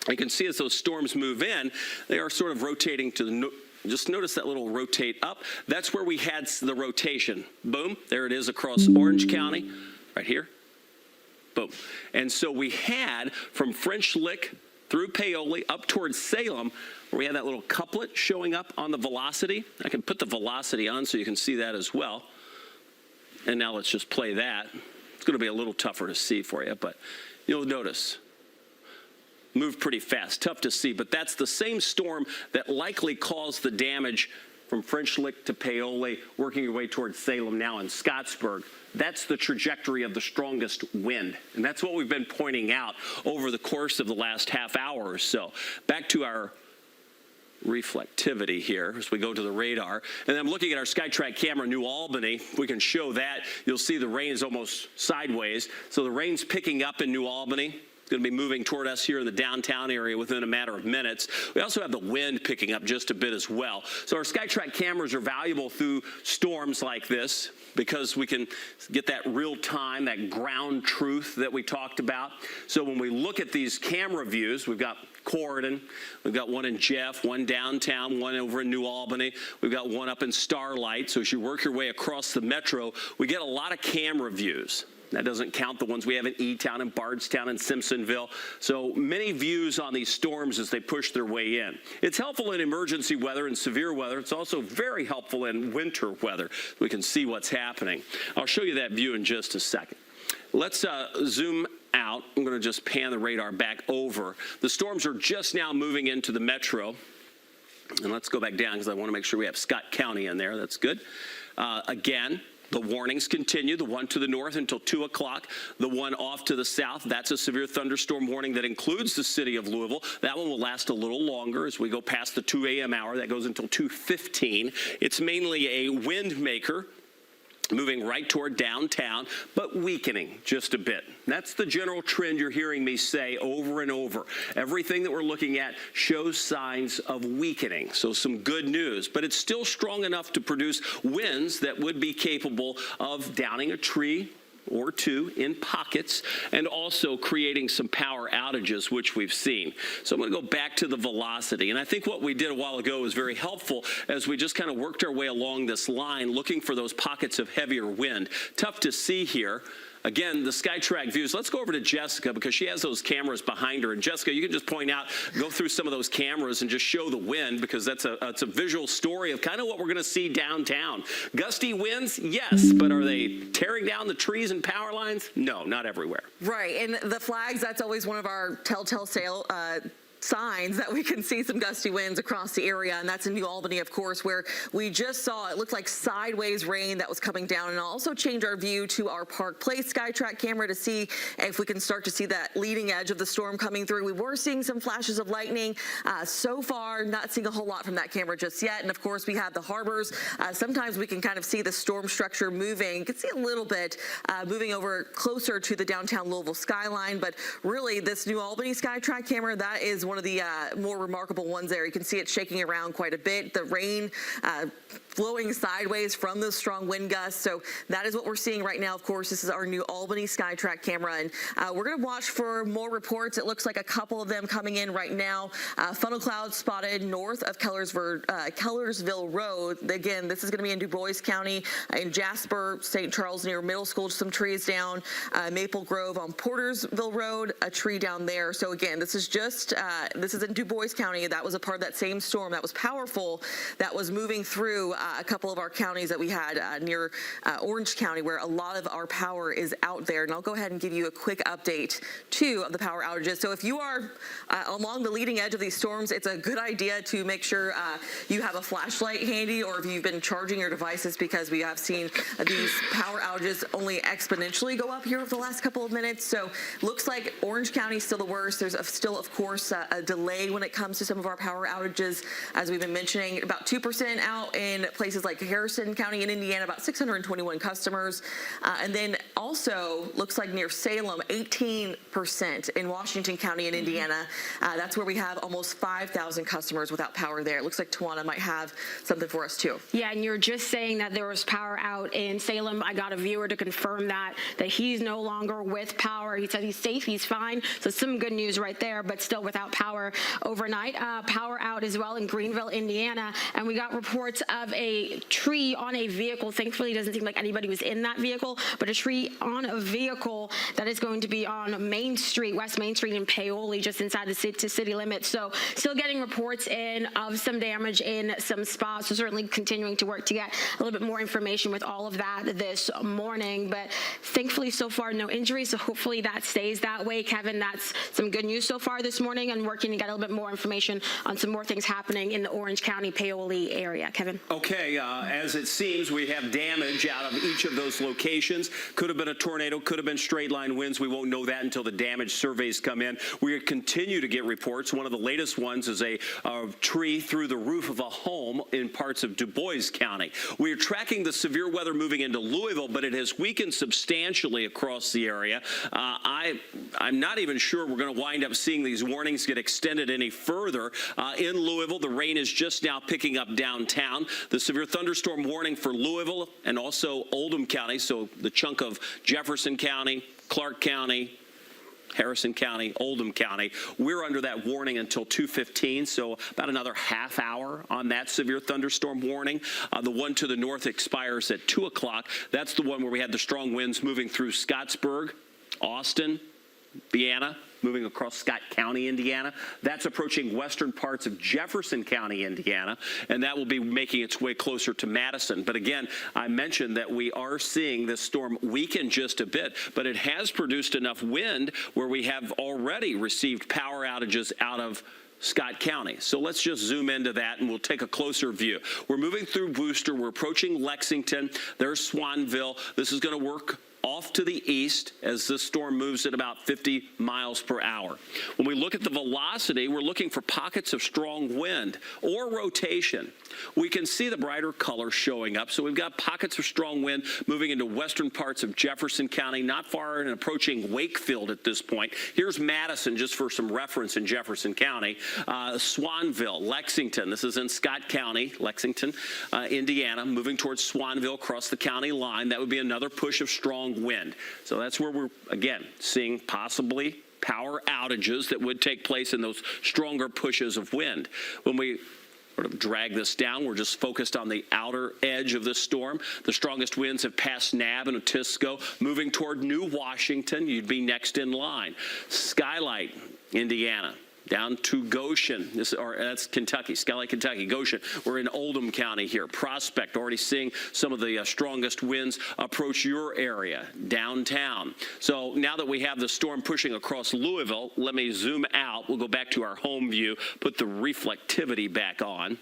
You can see as those storms move in, they are sort of rotating to the just notice that little rotate up. That's where we had the rotation. Boom, there it is across Orange County, right here. Boom. And so we had from French Lick through Paoli up towards Salem, where we had that little couplet showing up on the velocity. I can put the velocity on so you can see that as well. And now let's just play that. It's going to be a little tougher to see for you, but you'll notice. Moved pretty fast, tough to see, but that's the same storm that likely caused the damage from French Lick to Paoli, working your way towards Salem now in Scottsburg. That's the trajectory of the strongest wind, and that's what we've been pointing out over the course of the last half hour or so. Back to our reflectivity here as we go to the radar. And I'm looking at our SkyTrack camera in New Albany. We can show that. You'll see the rain is almost sideways. So the rain's picking up in New Albany. It's going to be moving toward us here in the downtown area within a matter of minutes. We also have the wind picking up just a bit as well. So our SkyTrack cameras are valuable through storms like this because we can get that real time, that ground truth that we talked about. So when we look at these camera views, we've got Corydon, we've got one in Jeff, one downtown, one over in New Albany, we've got one up in Starlight. So as you work your way across the metro, we get a lot of camera views. That doesn't count the ones we have in E-Town and Bardstown and Simpsonville. So many views on these storms as they push their way in. It's helpful in emergency weather and severe weather. It's also very helpful in winter weather. We can see what's happening. I'll show you that view in just a second. Let's zoom out. I'm going to just pan the radar back over. The storms are just now moving into the metro. And let's go back down because I want to make sure we have Scott County in there. That's good. Again, the warnings continue, the one to the north until 2 o'clock, the one off to the south, that's a severe thunderstorm warning that includes the city of Louisville. That one will last a little longer as we go past the 2 a.m. hour. That goes until 2:15. It's mainly a wind maker moving right toward downtown, but weakening just a bit. That's the general trend you're hearing me say over and over. Everything that we're looking at shows signs of weakening, so some good news. But it's still strong enough to produce winds that would be capable of downing a tree or two in pockets and also creating some power outages, which we've seen. So I'm going to go back to the velocity. And I think what we did a while ago was very helpful as we just kind of worked our way along this line looking for those pockets of heavier wind. Tough to see here. Again, the SkyTrack views. Let's go over to Jessica because she has those cameras behind her. And Jessica, you can just point out, go through some of those cameras and just show the wind because it's a visual story of kind of what we're going to see downtown. Gusty winds, yes, but are they tearing down the trees and power lines? No, not everywhere. Right, and the flags, that's always one of our telltale signs that we can see some gusty winds across the area, and that's in New Albany, of course, where we just saw it looked like sideways rain that was coming down. And I'll also change our view to our Park Place SkyTrack camera to see if we can start to see that leading edge of the storm coming through. We were seeing some flashes of lightning. So far, not seeing a whole lot from that camera just yet. And of course, we have the harbors. Sometimes we can kind of see the storm structure moving. You can see a little bit moving over closer to the downtown Louisville skyline, but really this New Albany SkyTrack camera, that is one of the more remarkable ones there. You can see it shaking around quite a bit. The rain flowing sideways from those strong wind gusts. So that is what we're seeing right now. Of course, this is our New Albany SkyTrack camera, and we're going to watch for more reports. It looks like a couple of them coming in right now. Funnel clouds spotted north of Kellersville Road. Again, this is going to be in Du Bois County, in Jasper, St. Charles near Middle School, some trees down. Maple Grove on Portersville Road, a tree down there. So again, this is just this is in Du Bois County. That was a part of that same storm that was powerful, that was moving through a couple of our counties that we had near Orange County, where a lot of our power is out there. And I'll go ahead and give you a quick update, too, of the power outages. So if you are along the leading edge of these storms, it's a good idea to make sure you have a flashlight handy, or if you've been charging your devices, because we have seen these power outages only exponentially go up here over the last couple of minutes. So looks like Orange County is still the worst. There's still, of course, a delay when it comes to some of our power outages, as we've been mentioning. About 2% out in places like Harrison County in Indiana, about 621 customers. And then also looks like near Salem, 18% in Washington County in Indiana. That's where we have almost 5,000 customers without power there. It looks like Tawana might have something for us too. Yeah, and you're just saying that there was power out in Salem. I got a viewer to confirm that he's no longer with power. He said he's safe, he's fine. So some good news right there, but still without power overnight. Power out as well in Greenville, Indiana. And we got reports of a tree on a vehicle. Thankfully, it doesn't seem like anybody was in that vehicle, but a tree on a vehicle that is going to be on Main Street, West Main Street in Paoli, just inside the city limits. So still getting reports in of some damage in some spots. So certainly continuing to work to get a little bit more information with all of that this morning. But thankfully, so far, no injuries. So hopefully that stays that way. Kevin, that's some good news so far this morning, and working to get a little bit more information on some more things happening in the Orange County, Paoli area. Kevin? Okay, as it seems, we have damage out of each of those locations. Could have been a tornado, could have been straight line winds. We won't know that until the damage surveys come in. We continue to get reports. One of the latest ones is a tree through the roof of a home in parts of Du Bois County. We are tracking the severe weather moving into Louisville, but it has weakened substantially across the area. I'm not even sure we're going to wind up seeing these warnings get extended any further. In Louisville, the rain is just now picking up downtown. The severe thunderstorm warning for Louisville and also Oldham County, so the chunk of Jefferson County, Clark County, Harrison County, Oldham County, we're under that warning until 2:15, so about another half hour on that severe thunderstorm warning. The one to the north expires at 2 o'clock. That's the one where we had the strong winds moving through Scottsburg, Austin, Vienna, moving across Scott County, Indiana. That's approaching western parts of Jefferson County, Indiana, and that will be making its way closer to Madison. But again, I mentioned that we are seeing this storm weaken just a bit, but it has produced enough wind where we have already received power outages out of Scott County. So let's just zoom into that and we'll take a closer view. We're moving through Wooster. We're approaching Lexington. There's Swanville. This is going to work off to the east as this storm moves at about 50 miles per hour. When we look at the velocity, we're looking for pockets of strong wind or rotation. We can see the brighter colors showing up. So we've got pockets of strong wind moving into western parts of Jefferson County, not far and approaching Wakefield at this point. Here's Madison, just for some reference in Jefferson County. Swanville, Lexington. This is in Scott County, Lexington, Indiana, moving towards Swanville across the county line. That would be another push of strong wind. So that's where we're, again, seeing possibly power outages that would take place in those stronger pushes of wind. When we sort of drag this down, we're just focused on the outer edge of this storm. The strongest winds have passed Nab and Otisco, moving toward New Washington. You'd be next in line. Skylight, Indiana, down to Goshen, that's Kentucky, Skylight, Kentucky, Goshen. We're in Oldham County here. Prospect, already seeing some of the strongest winds approach your area, downtown. So now that we have the storm pushing across Louisville, let me zoom out. We'll go back to our home view, put the reflectivity back on.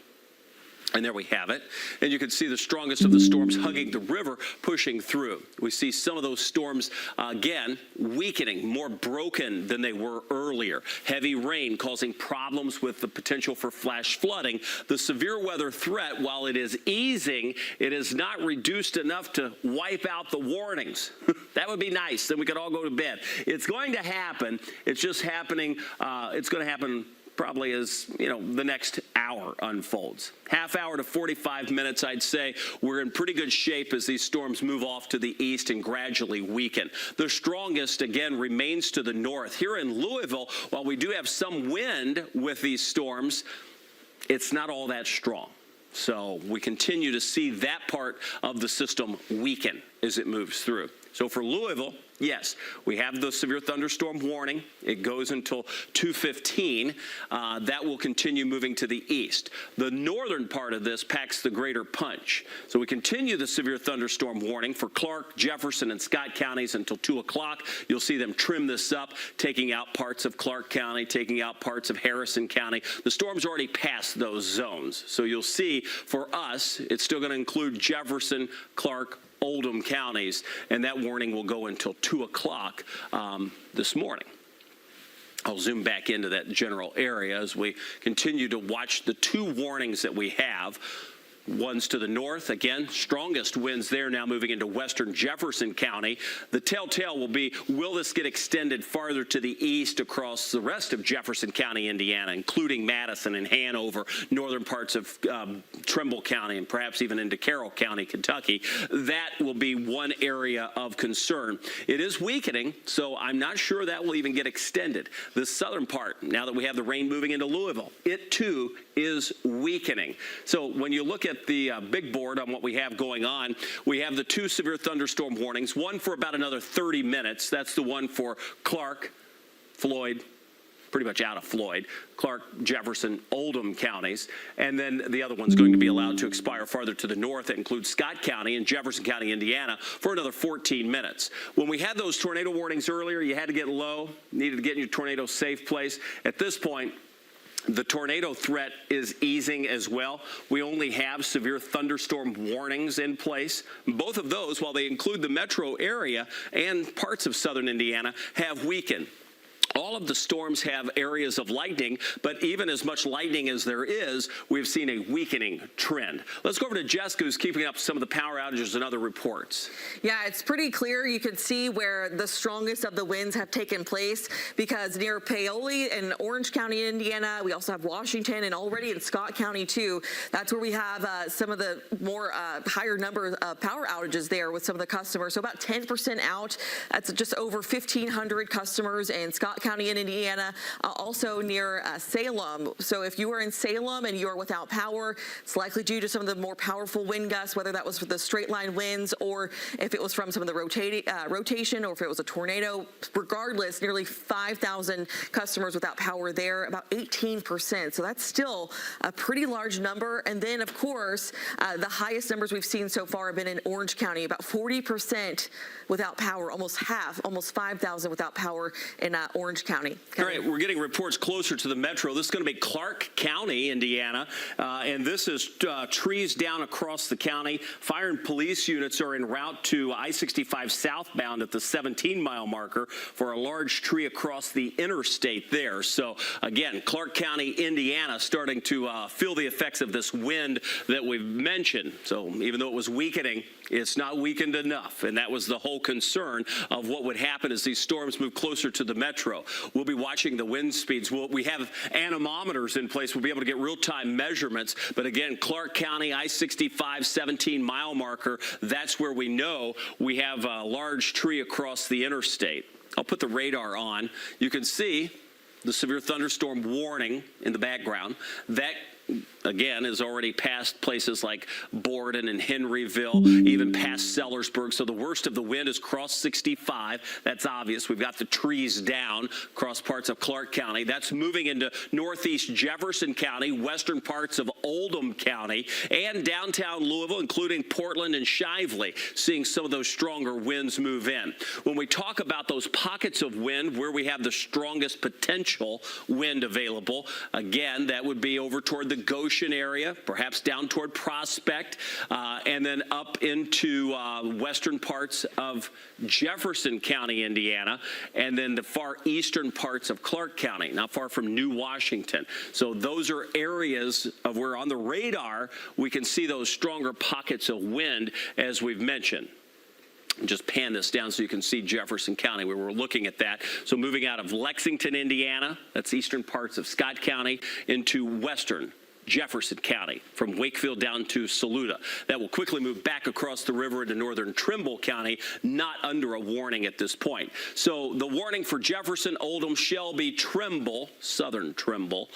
And there we have it. And you can see the strongest of the storms hugging the river, pushing through. We see some of those storms, again, weakening, more broken than they were earlier. Heavy rain causing problems with the potential for flash flooding. The severe weather threat, while it is easing, it is not reduced enough to wipe out the warnings. That would be nice. Then we could all go to bed. It's going to happen. It's just happening. It's going to happen probably as, the next hour unfolds. Half hour to 45 minutes, I'd say. We're in pretty good shape as these storms move off to the east and gradually weaken. The strongest, again, remains to the north. Here in Louisville, while we do have some wind with these storms, it's not all that strong. So we continue to see that part of the system weaken as it moves through. So for Louisville, Yes, we have the severe thunderstorm warning. It goes until 2:15. That will continue moving to the east. The northern part of this packs the greater punch. So we continue the severe thunderstorm warning for Clark, Jefferson, and Scott counties until 2 o'clock. You'll see them trim this up, taking out parts of Clark County, taking out parts of Harrison County. The storm's already passed those zones. So you'll see for us, it's still going to include Jefferson, Clark, Oldham counties, and that warning will go until 2 o'clock this morning. I'll zoom back into that general area as we continue to watch the two warnings that we have. One's to the north, again, strongest winds there now moving into western Jefferson County. The telltale will be, will this get extended farther to the east across the rest of Jefferson County, Indiana, including Madison and Hanover, northern parts of Trimble County, and perhaps even into Carroll County, Kentucky. That will be one area of concern. It is weakening, so I'm not sure that will even get extended. The southern part, now that we have the rain moving into Louisville, it too is weakening. So when you look at the big board on what we have going on, we have the two severe thunderstorm warnings, one for about another 30 minutes. That's the one for Clark, Floyd, pretty much out of Floyd, Clark, Jefferson, Oldham counties. And then the other one's going to be allowed to expire farther to the north. It includes Scott County and Jefferson County, Indiana, for another 14 minutes. When we had those tornado warnings earlier, you had to get low, needed to get in your tornado safe place. At this point, the tornado threat is easing as well. We only have severe thunderstorm warnings in place. Both of those, while they include the metro area and parts of southern Indiana, have weakened. All of the storms have areas of lightning, but even as much lightning as there is, we've seen a weakening trend. Let's go over to Jessica, who's keeping up some of the power outages and other reports. Yeah, it's pretty clear. You can see where the strongest of the winds have taken place, because near Paoli in Orange County, Indiana, we also have Washington, and already in Scott County too. That's where we have some of the more higher number of power outages there with some of the customers. So about 10% out. That's just over 1,500 customers in Scott County in Indiana, also near Salem. So if you are in Salem and you are without power, it's likely due to some of the more powerful wind gusts, whether that was for the straight line winds or if it was from some of the rotation or if it was a tornado. Regardless, nearly 5,000 customers without power there, about 18%. So that's still a pretty large number. And then, of course, the highest numbers we've seen so far have been in Orange County, about 40% without power, almost half, almost 5,000 without power in Orange County. All right, we're getting reports closer to the metro. This is going to be Clark County, Indiana, and this is trees down across the county. Fire and police units are en route to I-65 southbound at the 17-mile marker for a large tree across the interstate there. So, again, Clark County, Indiana, starting to feel the effects of this wind that we've mentioned. So even though it was weakening, it's not weakened enough, and that was the whole concern of what would happen as these storms move closer to the metro. We'll be watching the wind speeds. We have anemometers in place. We'll be able to get real-time measurements. But again, Clark County, I-65, 17-mile marker, that's where we know we have a large tree across the interstate. I'll put the radar on. You can see the severe thunderstorm warning in the background. That, again, is already past places like Borden and Henryville, even past Sellersburg. So the worst of the wind is across 65. That's obvious. We've got the trees down across parts of Clark County. That's moving into northeast Jefferson County, western parts of Oldham County, and downtown Louisville, including Portland and Shively, seeing some of those stronger winds move in. When we talk about those pockets of wind where we have the strongest potential wind available, again, that would be over toward the Goshen area, perhaps down toward Prospect, and then up into western parts of Jefferson County, Indiana, and then the far eastern parts of Clark County, not far from New Washington. So those are areas of where on the radar we can see those stronger pockets of wind, as we've mentioned. Just pan this down so you can see Jefferson County where we're looking at that. So moving out of Lexington, Indiana, that's eastern parts of Scott County, into western Jefferson County, from Wakefield down to Saluda. That will quickly move back across the river into northern Trimble County, not under a warning at this point. So the warning for Jefferson, Oldham, Shelby, Trimble, southern Trimble,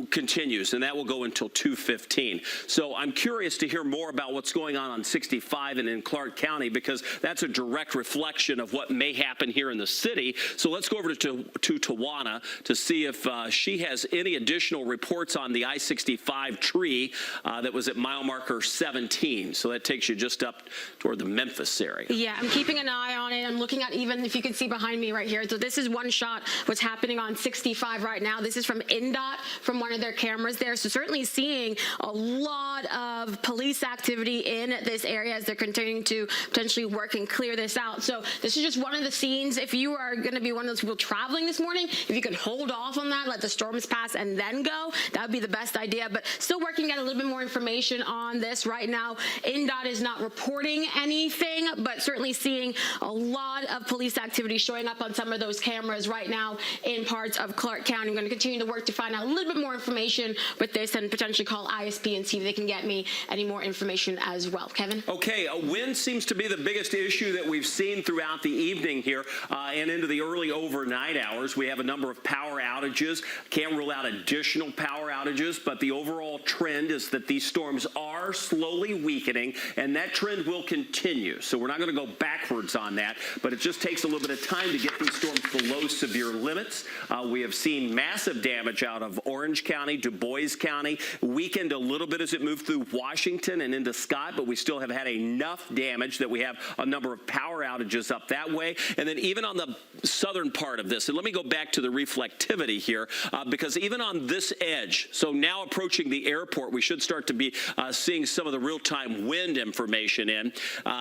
continues, and that will go until 2:15. So I'm curious to hear more about what's going on 65 and in Clark County, because that's a direct reflection of what may happen here in the city. So let's go over to Tawana to see if she has any additional reports on the I-65 tree that was at mile marker 17. So that takes you just up toward the Memphis area. Yeah, I'm keeping an eye on it. I'm looking at, even if you can see behind me right here. So this is one shot what's happening on 65 right now. This is from INDOT, from one of their cameras there. So certainly seeing a lot of police activity in this area as they're continuing to potentially work and clear this out. So this is just one of the scenes. If you are going to be one of those people traveling this morning, if you can hold off on that, let the storms pass and then go, that would be the best idea. But still working at a little bit more information on this right now. INDOT is not reporting anything, but certainly seeing a lot of police activity showing up on some of those cameras right now in parts of Clark County. I'm going to continue to work to find out a little bit more information with this and potentially call ISP and see if they can get me any more information as well. Kevin? Okay, wind seems to be the biggest issue that we've seen throughout the evening here and into the early overnight hours. We have a number of power outages. Can't rule out additional power outages, but the overall trend is that these storms are slowly weakening, and that trend will continue. So we're not going to go backwards on that, but it just takes a little bit of time to get these storms below severe limits. We have seen massive damage out of Orange County, Du Bois County, weakened a little bit as it moved through Washington and into Scott, but we still have had enough damage that we have a number of power outages up that way. And then even on the southern part of this, and let me go back to the reflectivity here, because even on this edge, so now approaching the airport, we should start to be seeing some of the real-time wind information in,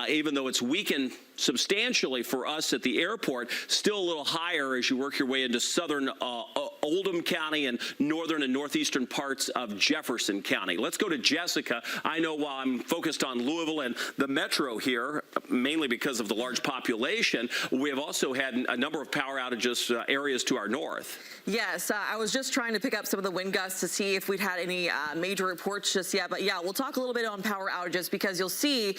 even though it's weakened substantially for us at the airport, still a little higher as you work your way into southern Oldham County and northern and northeastern parts of Jefferson County. Let's go to Jessica. I know while I'm focused on Louisville and the metro here, mainly because of the large population, we have also had a number of power outages areas to our north. Yes, I was just trying to pick up some of the wind gusts to see if we'd had any major reports just yet. But yeah, we'll talk a little bit on power outages, because you'll see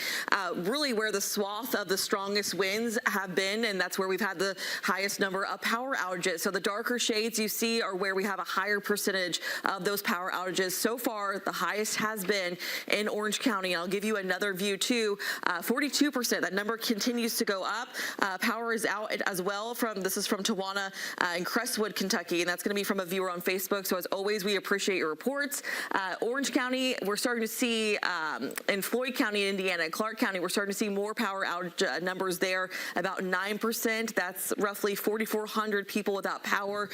really where the swath of the strongest winds have been, and that's where we've had the highest number of power outages. So the darker shades you see are where we have a higher percentage of those power outages. So far, the highest has been in Orange County. And I'll give you another view too, 42%. That number continues to go up. Power is out as well this is from Tawana in Crestwood, Kentucky, and that's going to be from a viewer on Facebook. So as always, we appreciate your reports. Orange County, we're starting to see in Floyd County, Indiana, Clark County, we're starting to see more power outage numbers there, about 9%. That's roughly 4,400 people without power.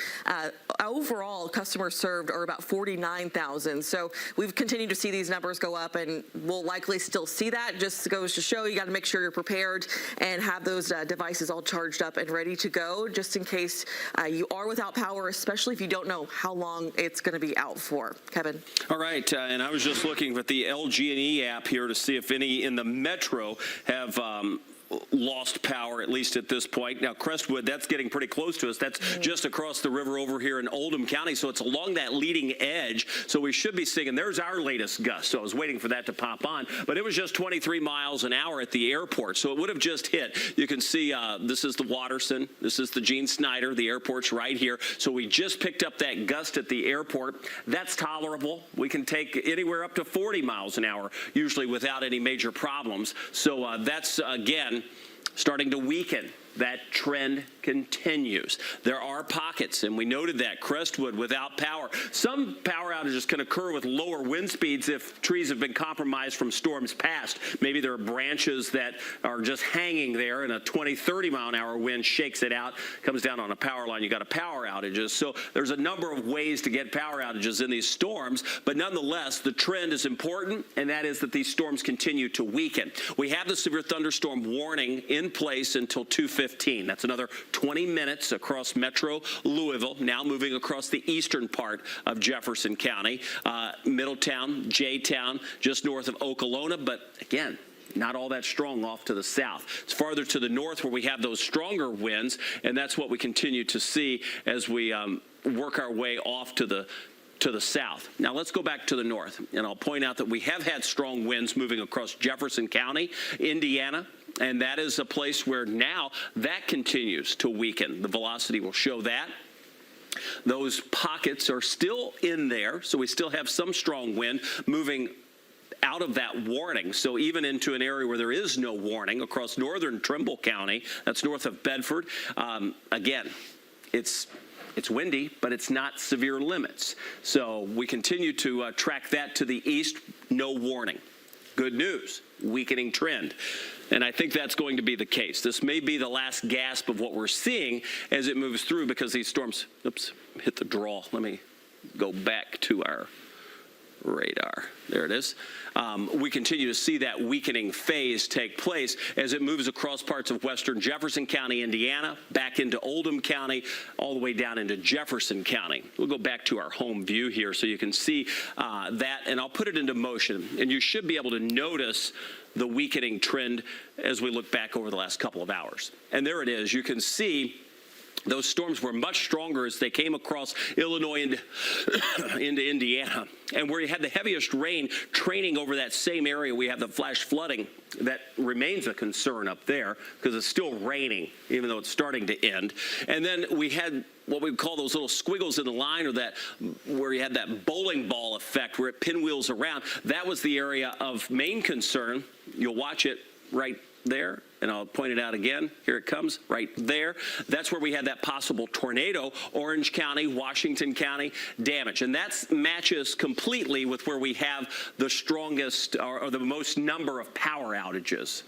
Overall, customers served are about 49,000. So we've continued to see these numbers go up, and we'll likely still see that. Just goes to show you got to make sure you're prepared and have those devices all charged up and ready to go, just in case you are without power, especially if you don't know how long it's going to be out for. Kevin? All right, and I was just looking at the LG&E app here to see if any in the metro have lost power, at least at this point. Now, Crestwood, that's getting pretty close to us. That's just across the river over here in Oldham County, so it's along that leading edge. So we should be seeing, and there's our latest gust. So I was waiting for that to pop on, but it was just 23 miles an hour at the airport, so it would have just hit. You can see this is the Watterson, this is the Gene Snyder, the airport's right here. So we just picked up that gust at the airport. That's tolerable. We can take anywhere up to 40 miles an hour, usually without any major problems. So that's, again, starting to weaken. That trend continues. There are pockets, and we noted that. Crestwood without power. Some power outages can occur with lower wind speeds if trees have been compromised from storms past. Maybe there are branches that are just hanging there, and a 20, 30 mile an hour wind shakes it out, comes down on a power line, you got a power outages. So there's a number of ways to get power outages in these storms, but nonetheless, the trend is important, and that is that these storms continue to weaken. We have the severe thunderstorm warning in place until 2:15. That's another 20 minutes across metro Louisville, now moving across the eastern part of Jefferson County, Middletown, J-Town, just north of Okolona, but again, not all that strong off to the south. It's farther to the north where we have those stronger winds, and that's what we continue to see as we work our way off to the to the south. Now let's go back to the north, and I'll point out that we have had strong winds moving across Jefferson County, Indiana, and that is a place where now that continues to weaken. The velocity will show that. Those pockets are still in there, so we still have some strong wind moving out of that warning. So even into an area where there is no warning across northern Trimble County, that's north of Bedford, again, it's windy, but it's not severe limits. So we continue to track that to the east, no warning. Good news, weakening trend. And I think that's going to be the case. This may be the last gasp of what we're seeing as it moves through because these storms, oops, hit the draw. Let me go back to our radar. There it is. We continue to see that weakening phase take place as it moves across parts of western Jefferson County, Indiana, back into Oldham County, all the way down into Jefferson County. We'll go back to our home view here so you can see that, and I'll put it into motion. And you should be able to notice the weakening trend as we look back over the last couple of hours. And there it is. You can see those storms were much stronger as they came across Illinois into Indiana. And where you had the heaviest rain training over that same area, we have the flash flooding that remains a concern up there because it's still raining, even though it's starting to end. And then we had what we would call those little squiggles in the line, or that where you had that bowling ball effect where it pinwheels around. That was the area of main concern. You'll watch it right there, and I'll point it out again. Here it comes, right there. That's where we had that possible tornado, Orange County, Washington County damage. And that matches completely with where we have the strongest or the most number of power outages.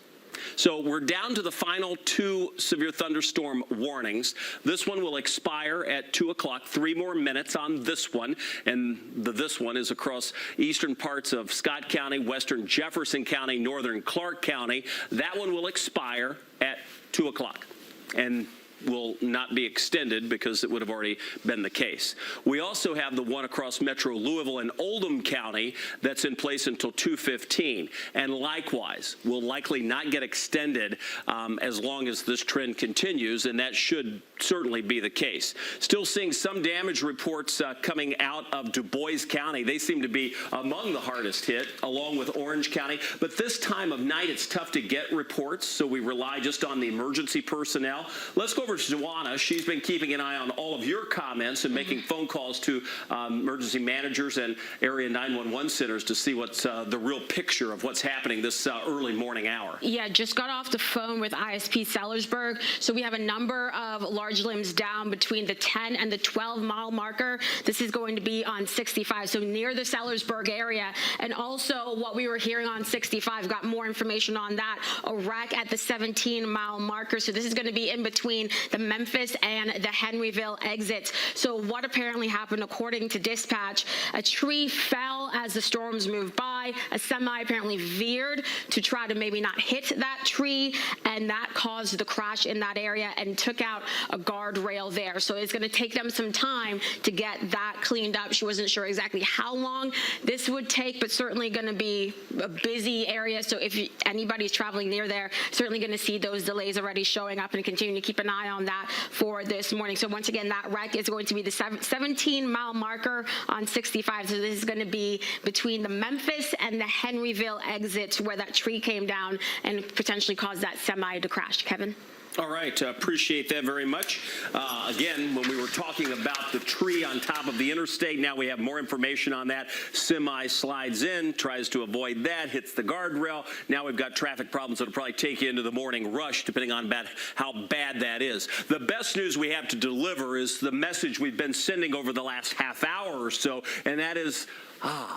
So we're down to the final 2 severe thunderstorm warnings. This one will expire at 2 o'clock, 3 more minutes on this one. And this one is across eastern parts of Scott County, western Jefferson County, northern Clark County. That one will expire at 2 o'clock and will not be extended because it would have already been the case. We also have the one across Metro Louisville and Oldham County that's in place until 2:15, and likewise will likely not get extended as long as this trend continues, and that should certainly be the case. Still seeing some damage reports coming out of Du Bois County. They seem to be among the hardest hit, along with Orange County, but this time of night it's tough to get reports, so we rely just on the emergency personnel. Let's go over to Joanna. She's been keeping an eye on all of your comments and making phone calls to emergency managers and area 911 centers to see what's the real picture of what's happening this early morning hour. Yeah, just got off the phone with ISP Sellersburg. So we have a number of large limbs down between the 10 and the 12-mile marker. This is going to be on 65, so near the Sellersburg area. And also what we were hearing on 65, got more information on that, a wreck at the 17-mile marker. So this is going to be in between the Memphis and the Henryville exits. So what apparently happened, according to dispatch, a tree fell as the storms moved by. A semi apparently veered to try to maybe not hit that tree, and that caused the crash in that area and took out a guardrail there. So it's going to take them some time to get that cleaned up. She wasn't sure exactly how long this would take, but certainly going to be a busy area. So if anybody's traveling near there, certainly going to see those delays already showing up, and continue to keep an eye on that for this morning. So once again, that wreck is going to be the 17-mile marker on 65. So this is going to be between the Memphis and the Henryville exits where that tree came down and potentially caused that semi to crash. Kevin? All right, appreciate that very much. Again, when we were talking about the tree on top of the interstate, now we have more information on that. Semi slides in, tries to avoid that, hits the guardrail. Now we've got traffic problems that'll probably take you into the morning rush, depending on how bad that is. The best news we have to deliver is the message we've been sending over the last half hour or so, and that is,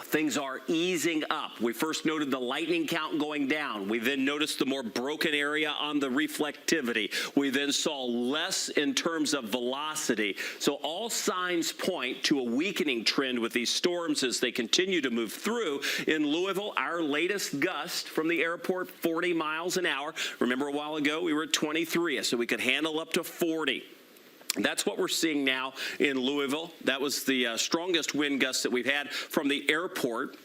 things are easing up. We first noted the lightning count going down. We then noticed the more broken area on the reflectivity. We then saw less in terms of velocity. So all signs point to a weakening trend with these storms as they continue to move through. In Louisville, our latest gust from the airport, 40 miles an hour. Remember a while ago, we were at 23, so we could handle up to 40. That's what we're seeing now in Louisville. That was the strongest wind gusts that we've had from the airport.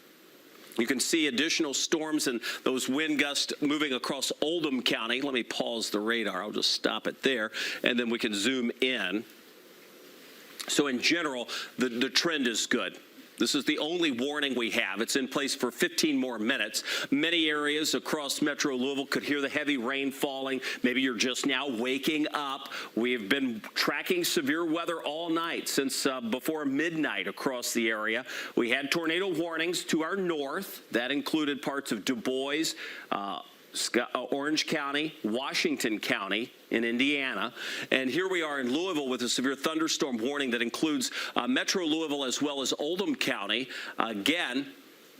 You can see additional storms and those wind gusts moving across Oldham County. Let me pause the radar. I'll just stop it there, and then we can zoom in. So in general, the trend is good. This is the only warning we have. It's in place for 15 more minutes. Many areas across Metro Louisville could hear the heavy rain falling. Maybe you're just now waking up. We've been tracking severe weather all night since before midnight across the area. We had tornado warnings to our north. That included parts of Du Bois, Orange County, Washington County in Indiana. And here we are in Louisville with a severe thunderstorm warning that includes Metro Louisville as well as Oldham County. Again,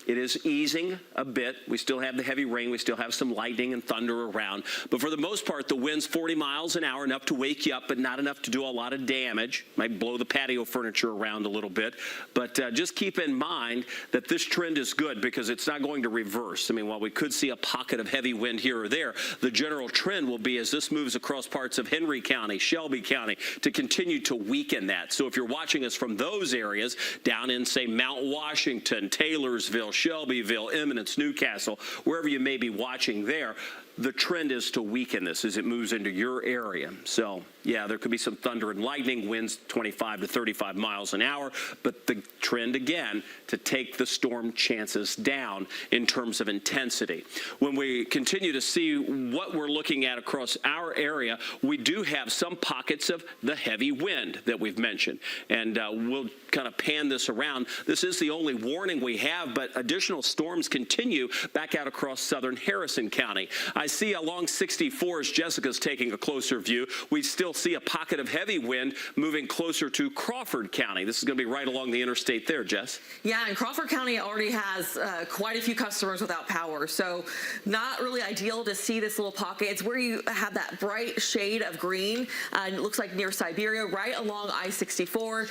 it is easing a bit. We still have the heavy rain. We still have some lightning and thunder around. But for the most part, the wind's 40 miles an hour, enough to wake you up, but not enough to do a lot of damage. Might blow the patio furniture around a little bit. But just keep in mind that this trend is good because it's not going to reverse. I mean, while we could see a pocket of heavy wind here or there, the general trend will be, as this moves across parts of Henry County, Shelby County, to continue to weaken that. So if you're watching us from those areas, down in, say, Mount Washington, Taylorsville, Shelbyville, Eminence, Newcastle, wherever you may be watching there, the trend is to weaken this as it moves into your area. So, yeah, there could be some thunder and lightning, winds 25 to 35 miles an hour, but the trend, again, to take the storm chances down in terms of intensity. When we continue to see what we're looking at across our area, we do have some pockets of the heavy wind that we've mentioned, and we'll kind of pan this around. This is the only warning we have, but additional storms continue back out across southern Harrison County. I see along 64, as Jessica's taking a closer view, we still see a pocket of heavy wind moving closer to Crawford County. This is going to be right along the interstate there, Jess. Yeah, and Crawford County already has quite a few customers without power, so not really ideal to see this little pocket. It's where you have that bright shade of green, and it looks like near Siberia, right along I-64,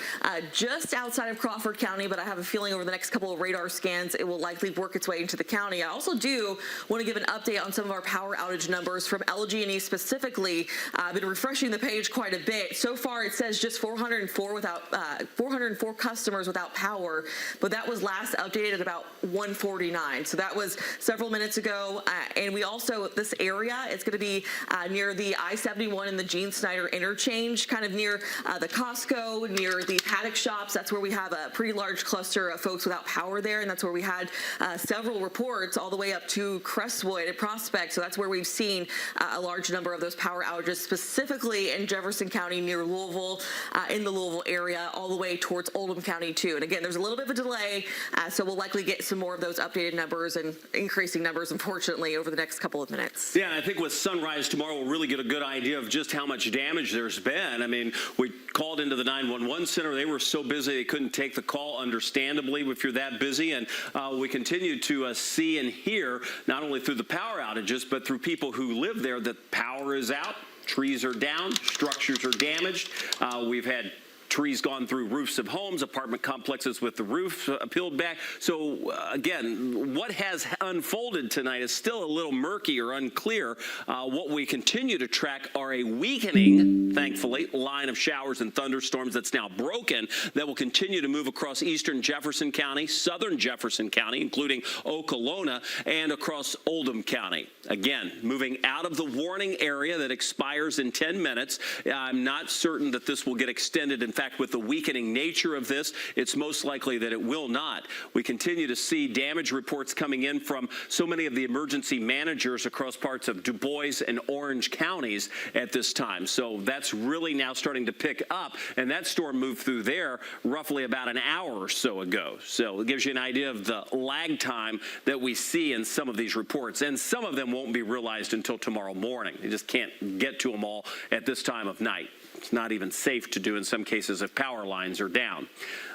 just outside of Crawford County, but I have a feeling over the next couple of radar scans, it will likely work its way into the county. I also do want to give an update on some of our power outage numbers from LG&E specifically. I've been refreshing the page quite a bit. So far, it says just 404 customers without power, but that was last updated at about 149. So that was several minutes ago. And we also, this area, it's going to be near the I-71 and the Gene Snyder interchange, kind of near the Costco, near the paddock shops. That's where we have a pretty large cluster of folks without power there, and that's where we had several reports all the way up to Crestwood and Prospect. So that's where we've seen a large number of those power outages, specifically in Jefferson County near Louisville, in the Louisville area, all the way towards Oldham County too. And again, there's a little bit of a delay, so we'll likely get some more of those updated numbers and increasing numbers, unfortunately, over the next couple of minutes. Yeah, and I think with sunrise tomorrow, we'll really get a good idea of just how much damage there's been. I mean, we called into the 911 center. They were so busy they couldn't take the call, understandably, if you're that busy. And we continue to see and hear, not only through the power outages, but through people who live there, that power is out, trees are down, structures are damaged. We've had trees gone through roofs of homes, apartment complexes with the roof peeled back. So again, what has unfolded tonight is still a little murky or unclear. What we continue to track are a weakening, thankfully, line of showers and thunderstorms that's now broken that will continue to move across eastern Jefferson County, southern Jefferson County, including Okolona, and across Oldham County. Again, moving out of the warning area that expires in 10 minutes. I'm not certain that this will get extended. In fact, with the weakening nature of this, it's most likely that it will not. We continue to see damage reports coming in from so many of the emergency managers across parts of Du Bois and Orange counties at this time. So that's really now starting to pick up, and that storm moved through there roughly about an hour or so ago. So it gives you an idea of the lag time that we see in some of these reports, and some of them won't be realized until tomorrow morning. You just can't get to them all at this time of night. It's not even safe to do in some cases if power lines are down.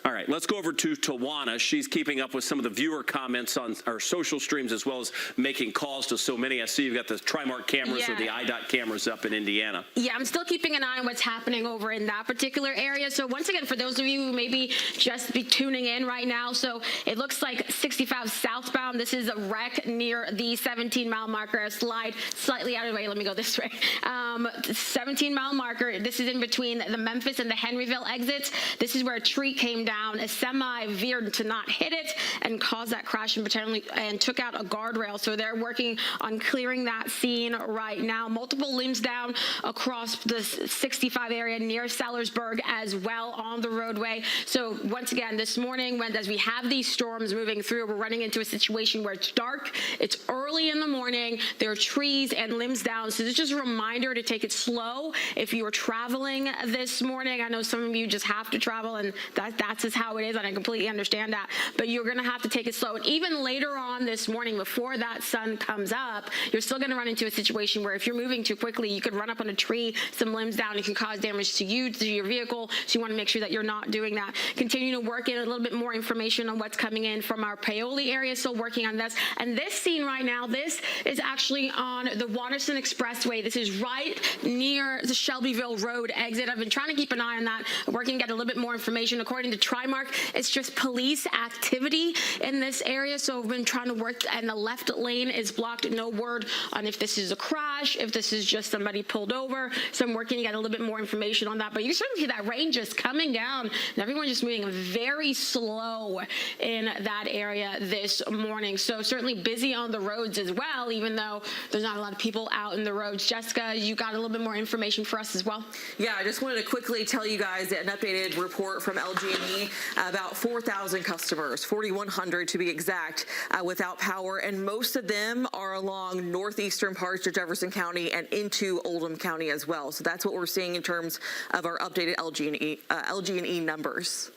All right, let's go over to Tawana. She's keeping up with some of the viewer comments on our social streams as well as making calls to so many. I see you've got the Trimark cameras or the IDOT cameras up in Indiana. Yeah, I'm still keeping an eye on what's happening over in that particular area. So once again, for those of you who maybe just be tuning in right now, so it looks like 65 southbound. This is a wreck near the 17-mile marker. A slide slightly out of the way. Let me go this way. 17-mile marker. This is in in between the Memphis and the Henryville exits. This is where a tree came down. A semi veered to not hit it and caused that crash and took out a guardrail. So they're working on clearing that scene right now. Multiple limbs down across the 65 area near Sellersburg as well on the roadway. So once again, this morning, as we have these storms moving through, we're running into a situation where it's dark, it's early in the morning, there are trees and limbs down. So this is just a reminder to take it slow if you are traveling this morning. I know some of you just have to travel, and that's just how it is, and I completely understand that. But you're going to have to take it slow. And even later on this morning, before that sun comes up, you're still going to run into a situation where if you're moving too quickly, you could run up on a tree, some limbs down, it can cause damage to you, to your vehicle. So you want to make sure that you're not doing that. Continue to work in a little bit more information on what's coming in from our Paoli area. Still working on this. And this scene right now, this is actually on the Waterston Expressway. This is right near the Shelbyville Road exit. I've been trying to keep an eye on that, working to get a little bit more information. According to Trimark, it's just police activity in this area. So we've been trying to work, and the left lane is blocked. No word on if this is a crash, if this is just somebody pulled over. So I'm working to get a little bit more information on that. But you certainly see that rain just coming down, and everyone just moving very slow in that area this morning. So certainly busy on the roads as well, even though there's not a lot of people out in the roads. Jessica, you got a little bit more information for us as well? Yeah, I just wanted to quickly tell you guys an updated report from LG&E. About 4,000 customers, 4,100 to be exact, without power, and most of them are along northeastern parts of Jefferson County and into Oldham County as well. So that's what we're seeing in terms of our updated LG&E numbers.